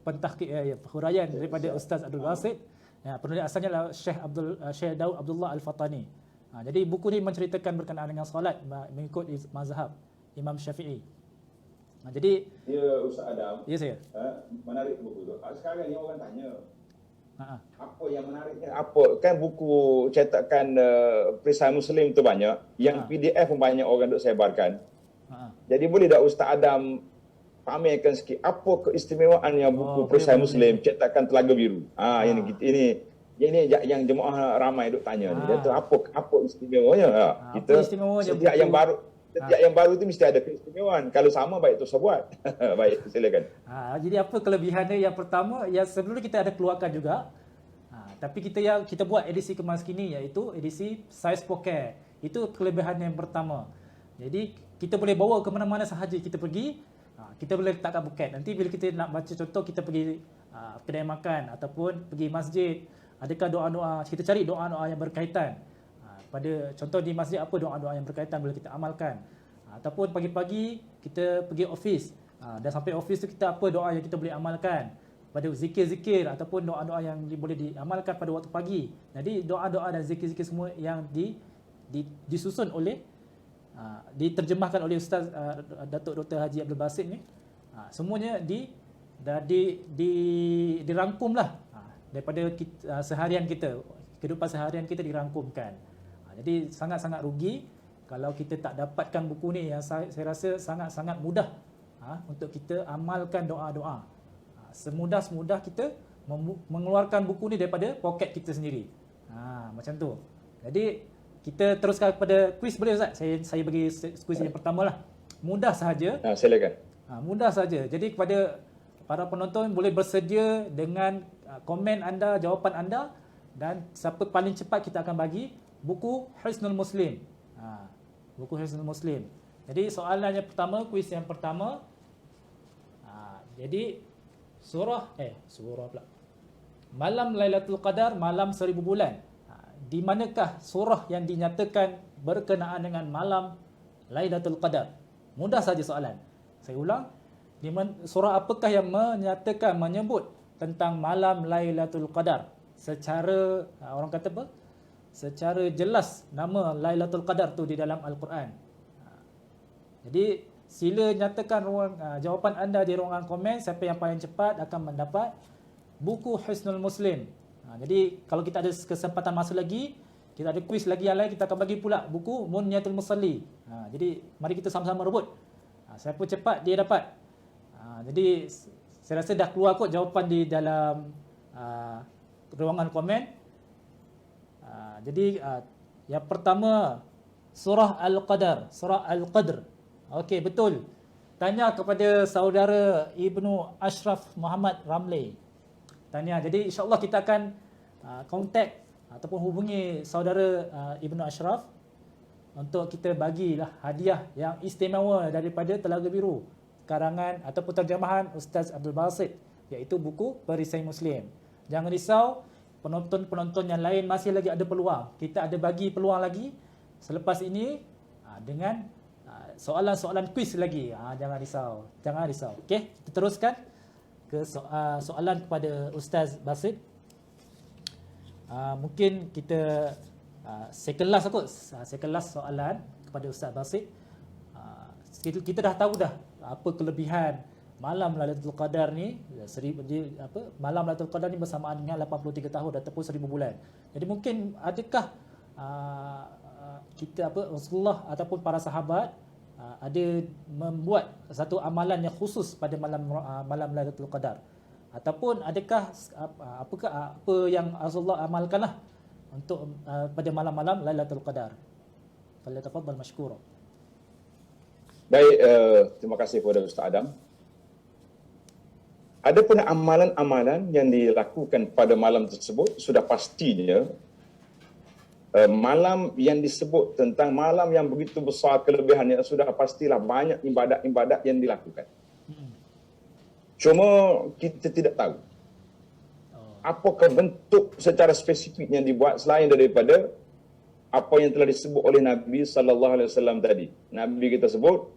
pentahqiq huraian daripada Ustaz Abdul Basit. Penulis asalnya adalah Syekh Daud Abdullah Al-Fatani. Jadi buku ni menceritakan berkenaan dengan solat mengikut mazhab Imam Syafi'i. Jadi Ya Ustaz Adam. ya saya. Menarik buku tu. Sekarang ni orang tanya, apa yang menariknya? Kan buku cetakan Perisai Muslim tu banyak, yang PDF pun banyak orang duk sebarkan. Jadi boleh tak Ustaz Adam pamerkan sikit apa keistimewaan yang buku Perisai Muslim cetakan Telaga Biru? Ini yang jemaah ramai duk tanya ni. Dia tu apa istimewanya? Kita setiap yang baru tu mesti ada keistimewaan. Kalau sama baik tu saya buat. Baik, silakan. Jadi apa kelebihannya? Yang pertama, yang sebelum kita ada keluarkan juga. Tapi kita buat edisi kemas kini, iaitu edisi size pocket. Itu kelebihan yang pertama. Jadi kita boleh bawa ke mana-mana sahaja kita pergi. Kita boleh letakkan buket. Nanti bila kita nak baca contoh, kita pergi kedai makan ataupun pergi masjid, adakah doa-doa, kita cari doa-doa yang berkaitan. Pada contoh di masjid, apa doa-doa yang berkaitan boleh kita amalkan. Ataupun pagi-pagi kita pergi office, dan sampai office tu kita apa doa yang kita boleh amalkan. Pada zikir-zikir ataupun doa-doa yang boleh diamalkan pada waktu pagi. Jadi doa-doa dan zikir-zikir semua yang disusun oleh, diterjemahkan oleh Ustaz Datuk Dr. Haji Abdul Basit ni, semuanya dirangkumlah daripada seharian kita, kehidupan seharian kita dirangkumkan. Jadi sangat-sangat rugi kalau kita tak dapatkan buku ni, yang saya rasa sangat-sangat mudah untuk kita amalkan doa-doa. Semudah kita mengeluarkan buku ni daripada poket kita sendiri. Macam tu. Jadi kita teruskan kepada kuis, boleh Ustaz? Saya bagi kuis yang pertama lah. Mudah sahaja. Silakan. Mudah saja. Jadi kepada para penonton boleh bersedia dengan komen anda, jawapan anda, dan siapa paling cepat kita akan bagi buku Hisnul Muslim. Buku Hisnul Muslim. Jadi soalan yang pertama, kuis yang pertama. Jadi surah pula. Malam Lailatul Qadar, malam 1000 bulan. Di manakah surah yang dinyatakan berkenaan dengan malam Lailatul Qadar? Mudah saja soalan. Saya ulang. Surah apakah yang menyebut tentang malam Lailatul Qadar? Secara orang kata apa? Secara jelas nama Lailatul Qadar tu di dalam Al-Quran. Jadi sila nyatakan jawapan anda di ruangan komen. Siapa yang paling cepat akan mendapat buku Hisnul Muslim. Jadi kalau kita ada kesempatan masa lagi, kita ada kuis lagi yang lain, kita akan bagi pula buku Munyatul Musalli. Jadi mari kita sama-sama rebut. Siapa cepat dia dapat. Jadi saya rasa dah keluar kot jawapan di dalam ruangan komen. Jadi yang pertama surah Al-Qadar, surah Al-Qadr. Okey, betul. Tanya kepada saudara Ibnu Ashraf Muhammad Ramli. Tanya. Jadi insya-Allah kita akan kontak ataupun hubungi saudara Ibnu Ashraf untuk kita bagilah hadiah yang istimewa daripada Telaga Biru karangan ataupun terjemahan Ustaz Abdul Basit, iaitu buku Perisai Muslim. Jangan risau, penonton-penonton yang lain masih lagi ada peluang. Kita ada bagi peluang lagi selepas ini dengan soalan-soalan kuis lagi. Jangan risau. Okey, kita teruskan ke soalan kepada Ustaz Basit. Mungkin kita second last kot, second last soalan kepada Ustaz Basit. Kita dah tahu dah apa kelebihan malam Lailatul Qadar ni, malam Lailatul Qadar ni bersamaan dengan 83 tahun ataupun 1000 bulan. Jadi mungkin adakah Rasulullah ataupun para sahabat ada membuat satu amalan yang khusus pada malam Lailatul Qadar, ataupun adakah apa yang Rasulullah amalkanlah untuk pada malam-malam Lailatul Qadar. Falyatafaddal mashkura. Baik, terima kasih kepada Ustaz Adam. Ada pun amalan-amalan yang dilakukan pada malam tersebut, sudah pastinya malam yang disebut tentang malam yang begitu besar kelebihannya, sudah pastilah banyak ibadat-ibadat yang dilakukan. Cuma kita tidak tahu apakah bentuk secara spesifik yang dibuat selain daripada apa yang telah disebut oleh Nabi sallallahu alaihi wasallam tadi. Nabi kita sebut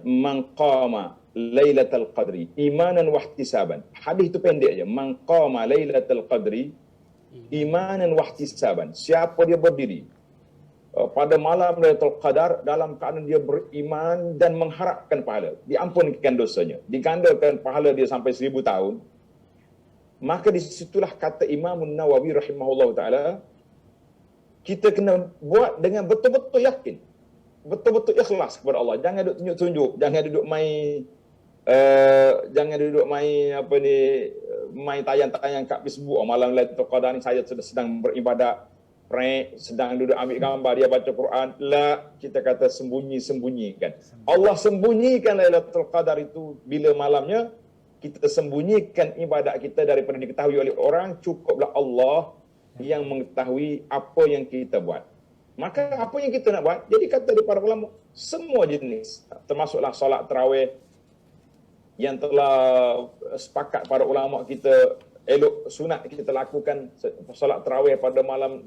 man qama lailatul qadri imanan wa ihtisaban. Hadis itu pendek aja. Man qama lailatul qadri imanan wa ihtisaban. Siapa dia berdiri pada malam Lailatul Qadar dalam keadaan dia beriman dan mengharapkan pahala, diampunkan dosanya, digandakan pahala dia sampai 1000 tahun, maka disitulah kata Imam Nawawi rahimahullah ta'ala, kita kena buat dengan betul-betul yakin, betul-betul ikhlas kepada Allah. Jangan duduk tunjuk-tunjuk, jangan duduk main main tayang-tayang kat Facebook. Malam Lailatul Qadar ni saya sedang beribadat, sedang duduk ambil gambar, dia baca Quran. Kita kata sembunyikan. Allah sembunyikan Lailatul Qadar itu bila malamnya. Kita sembunyikan ibadat kita daripada diketahui oleh orang. Cukuplah Allah yang mengetahui apa yang kita buat. Maka apa yang kita nak buat, jadi kata di para ulama, semua jenis, termasuklah solat tarawih yang telah sepakat para ulama kita elok sunat kita lakukan solat tarawih pada malam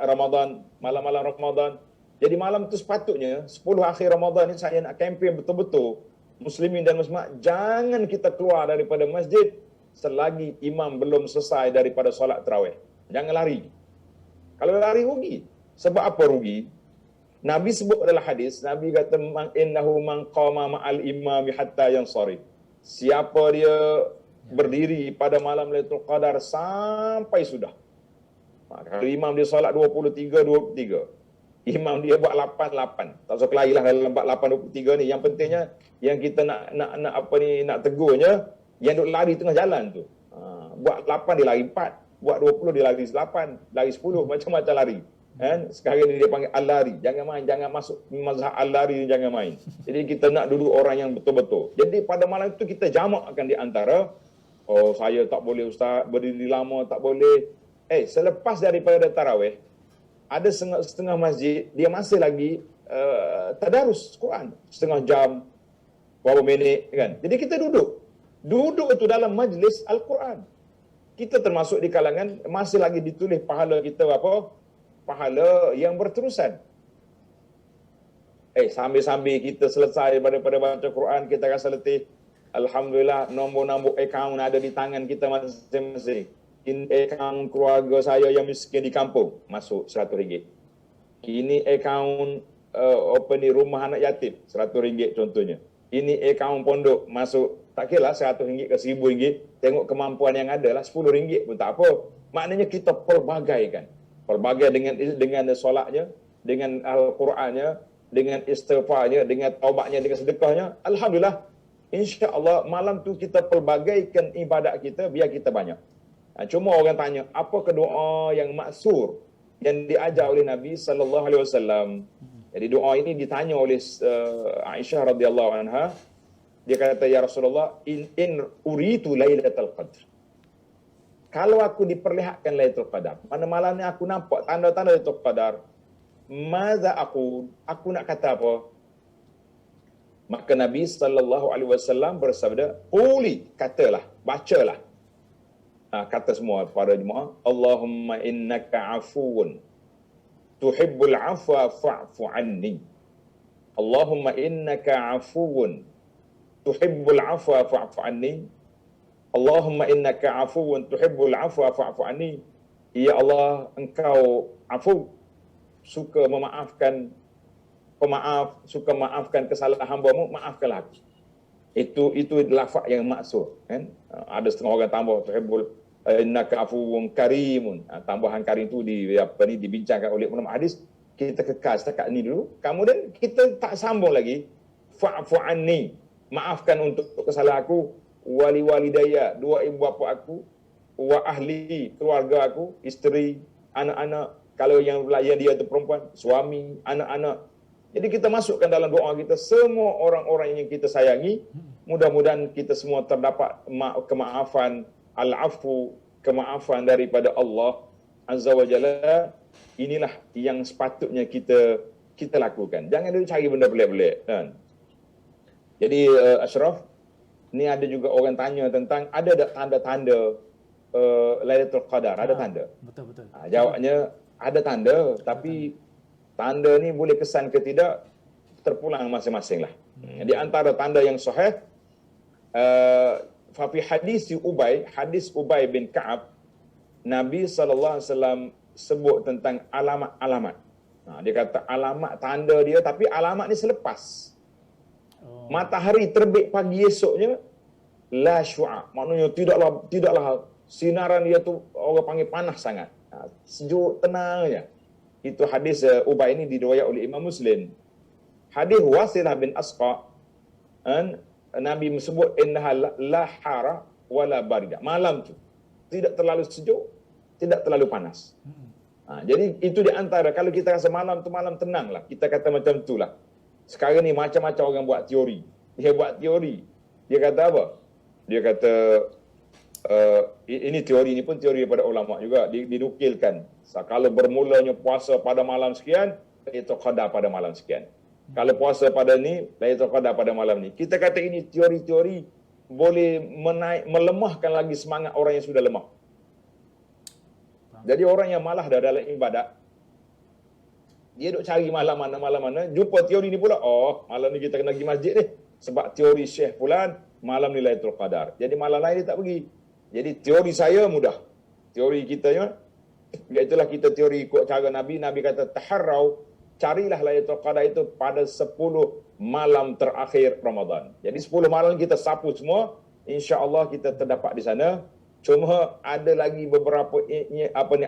Ramadan, malam-malam Ramadan. Jadi malam itu sepatutnya 10 akhir Ramadan ni saya nak kempen betul-betul muslimin dan muslimat, jangan kita keluar daripada masjid selagi imam belum selesai daripada solat tarawih. Jangan lari. Kalau lari rugi. Sebab apa rugi? Nabi sebut adalah hadis, Nabi kata innahu man qama ma'al imami hatta yansarif. Siapa dia berdiri pada malam Lailatul Qadar sampai sudah. Kalau imam dia solat 23, imam dia buat 8. Tak usah kelahi lah dalam 8-23 ni. Yang pentingnya yang kita nak tegurnya, yang duk lari tengah jalan tu. Buat 8 dia lari 4, buat 20 dia lari 8, lari 10, macam-macam lari. Sekarang ni dia panggil al-lari. Jangan main, jangan masuk mazhab al-lari, jangan main. Jadi kita nak duduk orang yang betul-betul. Jadi pada malam itu kita jamakkan di antara, saya tak boleh ustaz, berdiri lama tak boleh. Selepas daripada tarawih, ada setengah masjid, dia masih lagi tadarus Quran. Setengah jam, berapa minit kan. Jadi kita duduk itu dalam majlis Al-Quran. Kita termasuk di kalangan masih lagi ditulis pahala kita apa? Pahala yang berterusan. Sambil-sambil kita selesai daripada baca Quran, kita rasa letih. Alhamdulillah, nombor-nombor akaun ada di tangan kita masing-masing. Akaun keluarga saya yang miskin di kampung, masuk RM100. Ini akaun rumah anak yatim, RM100 contohnya. Ini akaun pondok, masuk, tak kira lah RM100 ke RM1,000. Tengok kemampuan yang ada lah, RM10 pun tak apa. Maknanya kita pelbagaikan. Pelbagai dengan solatnya, dengan Al-Qurannya, dengan istighfarnya, dengan taubatnya, dengan sedekahnya. Alhamdulillah, insya-Allah malam tu kita pelbagaikan ibadat kita biar kita banyak. Cuma orang tanya, apa doa yang maksur yang diajar oleh Nabi sallallahu alaihi wasallam? Jadi doa ini ditanya oleh Aisyah radhiyallahu anha. Dia kata, ya Rasulullah, in uritu lailatul qadr. Kalau aku diperlihatkan Lailatul Qadar, pada malam ni aku nampak tanda-tanda Lailatul Qadar, maza aku nak kata apa? Maka Nabi sallallahu alaihi wasallam bersabda, quli, katalah, bacalah. Kata semua para jemaah, Allahumma innaka afuwun tuhibbul afwa fa'fu anni. Allahumma innaka afuwun tuhibbul afwa fa'fu anni. Allahumma innaka afuwun tuhibbul afwa fa'fu anni. Ya Allah, Engkau afu, suka memaafkan pemaaf, suka maafkan kesalahan hamba-Mu, maafkanlah aku. Itu lafaz yang maksud, kan? Ada setengah orang tambah tuhibbul innaka afuwun karimun. Tambahan karim itu dibincangkan oleh ulama hadis. Kita kekal setakat ni dulu. Kemudian kita tak sambung lagi. Fa'fu anni. Maafkan untuk kesalahan aku, wali walidaya, dua ibu bapa aku, wa ahli, keluarga aku, isteri, anak-anak, kalau yang dia itu perempuan, suami, anak-anak. Jadi kita masukkan dalam doa kita semua orang-orang yang kita sayangi. Mudah-mudahan kita semua terdapat kemaafan, al-afu, kemaafan daripada Allah Azza wa Jalla. Inilah yang sepatutnya kita lakukan. Jangan dulu cari benda pelik-pelik, kan? Jadi Ashraf, ni ada juga orang tanya tentang ada tak tanda-tanda Lailatul Qadar, ada tanda? Betul. Jawabnya ada tanda, tapi tanda ni boleh kesan ke tidak terpulang masing-masing lah. Di antara tanda yang sahih, fa fi hadis Ubay bin Ka'ab, Nabi SAW sebut tentang alamat-alamat. Dia kata alamat tanda dia, tapi alamat ni selepas matahari terbit pagi esoknya, la syu'a, maknanya tidaklah sinaran dia tu orang panggil panas sangat. Sejuk, tenang je. Itu hadis Ubay ini diriwayat oleh Imam Muslim. Hadis Wasilah bin Asqa, Nabi sebut innaha la hara wala barida. Malam tu tidak terlalu sejuk, tidak terlalu panas. Jadi itu di antara, kalau kita rasa malam tu malam tenang lah, kita kata macam itulah. Sekarang ni macam-macam orang buat teori. Dia buat teori. Dia kata apa? Dia kata ini teori ni pun teori daripada ulama juga, dinukilkan. Kalau bermulanya puasa pada malam sekian, Lailatul Qadar pada malam sekian. Kalau puasa pada ni, Lailatul Qadar pada malam ni. Kita kata ini teori-teori boleh melemahkan lagi semangat orang yang sudah lemah. Jadi orang yang malah dah dalam ibadat, dia duk cari malam mana, jumpa teori ni pula, oh malam ni kita kena pergi masjid ni, sebab teori Syekh Fulan, malam ni Lailatul Qadar. Jadi malam lain dia tak pergi. Jadi teori saya mudah. Teori kita, iaitulah kita teori ikut cara Nabi. Nabi kata, taharrau, carilah Lailatul Qadar itu pada 10 malam terakhir Ramadan. Jadi 10 malam kita sapu semua, insya-Allah kita terdapat di sana. Cuma ada lagi beberapa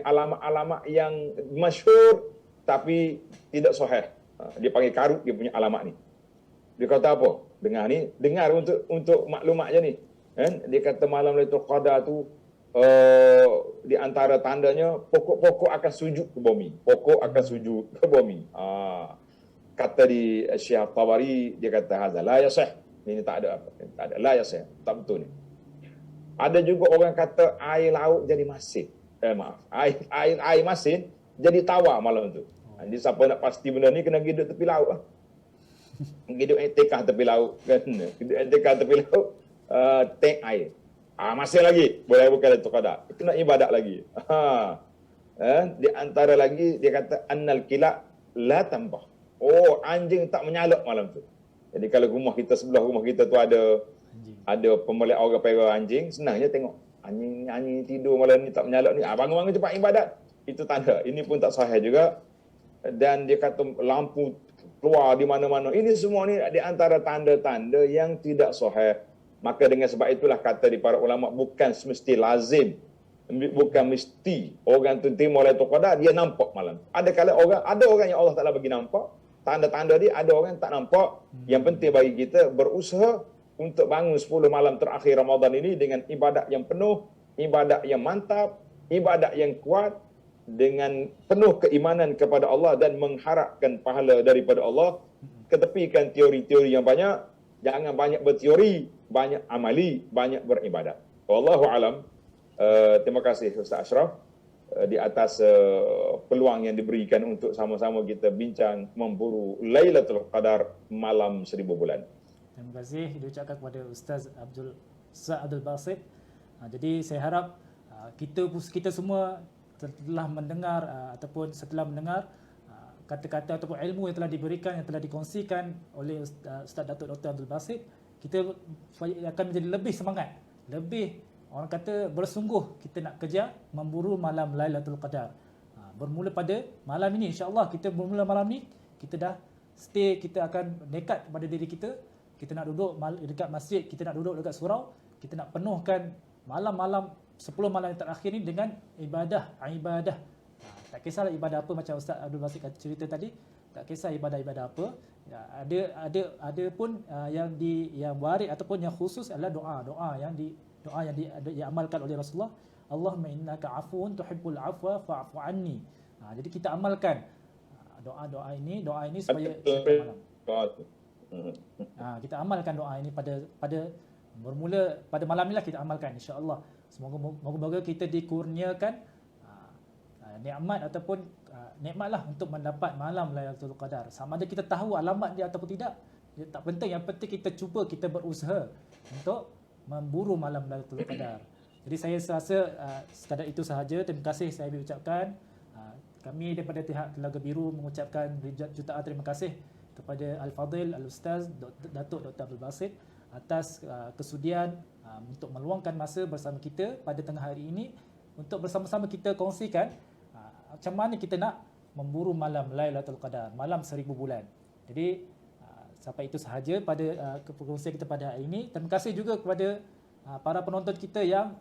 alamat-alamat yang masyhur tapi tidak sahih. Dia panggil karut dia punya alamat ni. Dia kata apa? Dengar untuk maklumat je ni. Dia kata malam Lailatul Qadar tu di antara tandanya pokok-pokok akan sujud ke bumi. Pokok akan sujud ke bumi. Kata di Syekh Tabari, dia kata hadza la yasih. Ini tak ada apa. Tak ada, la yasih. Tak betul ni. Ada juga orang kata air laut jadi masin. Air masin jadi tawar malam tu. Jadi siapa nak pasti benda ni kena hidup tepi laut lah. Hidup etikah tepi laut kan. Hidup etikah tepi laut, tank air. Masih lagi boleh bukan Lailatul Qadar. Kena ibadat lagi. Di antara lagi dia kata annal kilab la tambah. Oh, anjing tak menyalak malam tu. Jadi kalau sebelah rumah kita tu ada pembelian orang pera anjing, senangnya tengok anjing tidur malam ni tak menyalak ni. Bangun-bangun cepat ibadat. Itu tanda. Ini pun tak sahih juga. Dan dia kata lampu keluar di mana-mana. Ini semua ni di antara tanda-tanda yang tidak sahih. Maka dengan sebab itulah kata di para ulama, bukan semesti lazim, bukan mesti orang tu terima Lailatul Qadar dia nampak malam. Ada orang yang Allah Taala bagi nampak tanda-tanda dia, ada orang yang tak nampak. Yang penting bagi kita berusaha untuk bangun 10 malam terakhir Ramadan ini dengan ibadat yang penuh, ibadat yang mantap, ibadat yang kuat, dengan penuh keimanan kepada Allah dan mengharapkan pahala daripada Allah. Ketepikan teori-teori yang banyak, jangan banyak berteori, banyak amali, banyak beribadat. Wallahu alam. Terima kasih Ustaz Ashraf di atas peluang yang diberikan untuk sama-sama kita bincang memburu Lailatul Qadar malam 1000 bulan. Terima kasih diucapkan kepada Ustaz Abdul Basit. Jadi saya harap kita semua telah mendengar ataupun setelah mendengar kata-kata ataupun ilmu yang telah diberikan, yang telah dikongsikan oleh Ustaz Datuk Dr. Abdul Basit, kita akan menjadi lebih semangat, lebih orang kata bersungguh kita nak kejar memburu malam Lailatul Qadar. Bermula pada malam ini, insya-Allah kita bermula malam ni, kita dah stay, kita akan nekat pada diri kita. Kita nak duduk dekat masjid, kita nak duduk dekat surau, kita nak penuhkan malam-malam 10 malam yang terakhir ni dengan ibadah. Tak kisahlah ibadah apa, macam Ustaz Abdul Basit cerita tadi, tak kisah ibadah-ibadah apa. Ya, ada pun yang warid ataupun yang khusus adalah doa yang diamalkan oleh Rasulullah. Allahumma innaka afuwun tuhibbul afwa fa'fu anni. Jadi kita amalkan doa ini supaya malam. Kita amalkan doa ini pada bermula pada malam inilah kita amalkan, insya-Allah. Moga-moga kita dikurniakan nikmat ataupun nikmatlah untuk mendapat malam Lailatul Qadar. Sama ada kita tahu alamat dia ataupun tidak, dia tak penting, yang penting kita cuba, kita berusaha untuk memburu malam Lailatul Qadar. Jadi saya rasa sekadar itu sahaja. Terima kasih saya ucapkan. Kami daripada pihak Telaga Biru mengucapkan jutaan terima kasih kepada Al-Fadhil, Al-Ustaz Datuk Dr. Abdul Basit atas kesudian untuk meluangkan masa bersama kita pada tengah hari ini untuk bersama-sama kita kongsikan macam mana kita nak memburu malam Lailatul Qadar, malam 1000 bulan. Jadi sampai itu sahaja pada perkongsian kita pada hari ini. Terima kasih juga kepada para penonton kita yang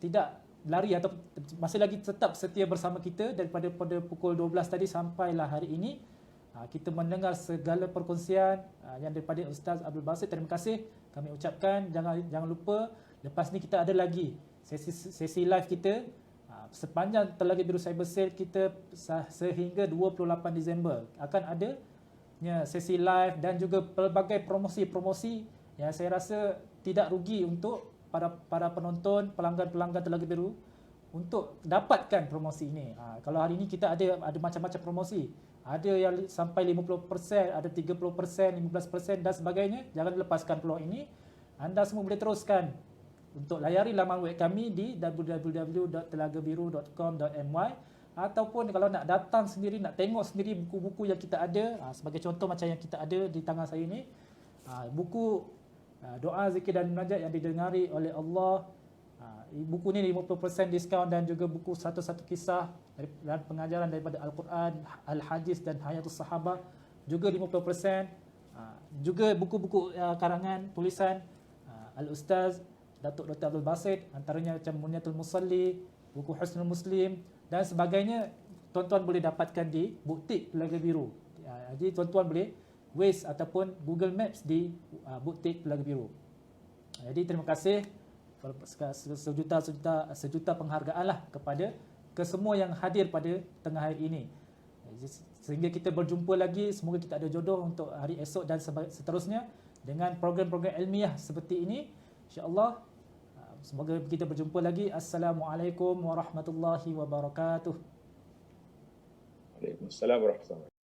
tidak lari atau masih lagi tetap setia bersama kita pada pukul 12 tadi sampailah hari ini. Kita mendengar segala perkongsian yang daripada Ustaz Abdul Basit. Terima kasih kami ucapkan. Jangan lupa lepas ni kita ada lagi sesi live kita sepanjang Telaga Biru Cyber Sale kita sehingga 28 Disember akan ada sesi live dan juga pelbagai promosi-promosi yang saya rasa tidak rugi untuk para penonton, pelanggan-pelanggan Telaga Biru untuk dapatkan promosi ini. Kalau hari ini kita ada macam-macam promosi. Ada yang sampai 50%, ada 30%, 15% dan sebagainya. Jangan lepaskan peluang ini. Anda semua boleh teruskan untuk layari laman web kami di www.telagabiru.com.my, ataupun kalau nak datang sendiri, nak tengok sendiri buku-buku yang kita ada, sebagai contoh macam yang kita ada di tangan saya ini, buku doa, zikir dan munajat yang didengari oleh Allah. Buku ni 50% diskaun, dan juga buku 101 kisah dan pengajaran daripada Al-Quran, Al-Hadis dan Hayatus Sahabah juga 50%. Juga buku-buku karangan tulisan Al-Ustaz Datuk Dr. Abdul Basit, antaranya macam Munyatul Musalli, buku Husnul Muslim dan sebagainya, tuan-tuan boleh dapatkan di Buktik Telaga Biru. Jadi tuan-tuan boleh Waze ataupun Google Maps di Buktik Telaga Biru. Jadi terima kasih, sejuta penghargaanlah kepada kesemua yang hadir pada tengah hari ini. Sehingga kita berjumpa lagi, semoga kita ada jodoh untuk hari esok dan seterusnya dengan program-program ilmiah seperti ini, insya-Allah. Semoga kita berjumpa lagi. Assalamualaikum warahmatullahi wabarakatuh. Waalaikumsalam warahmatullahi wabarakatuh.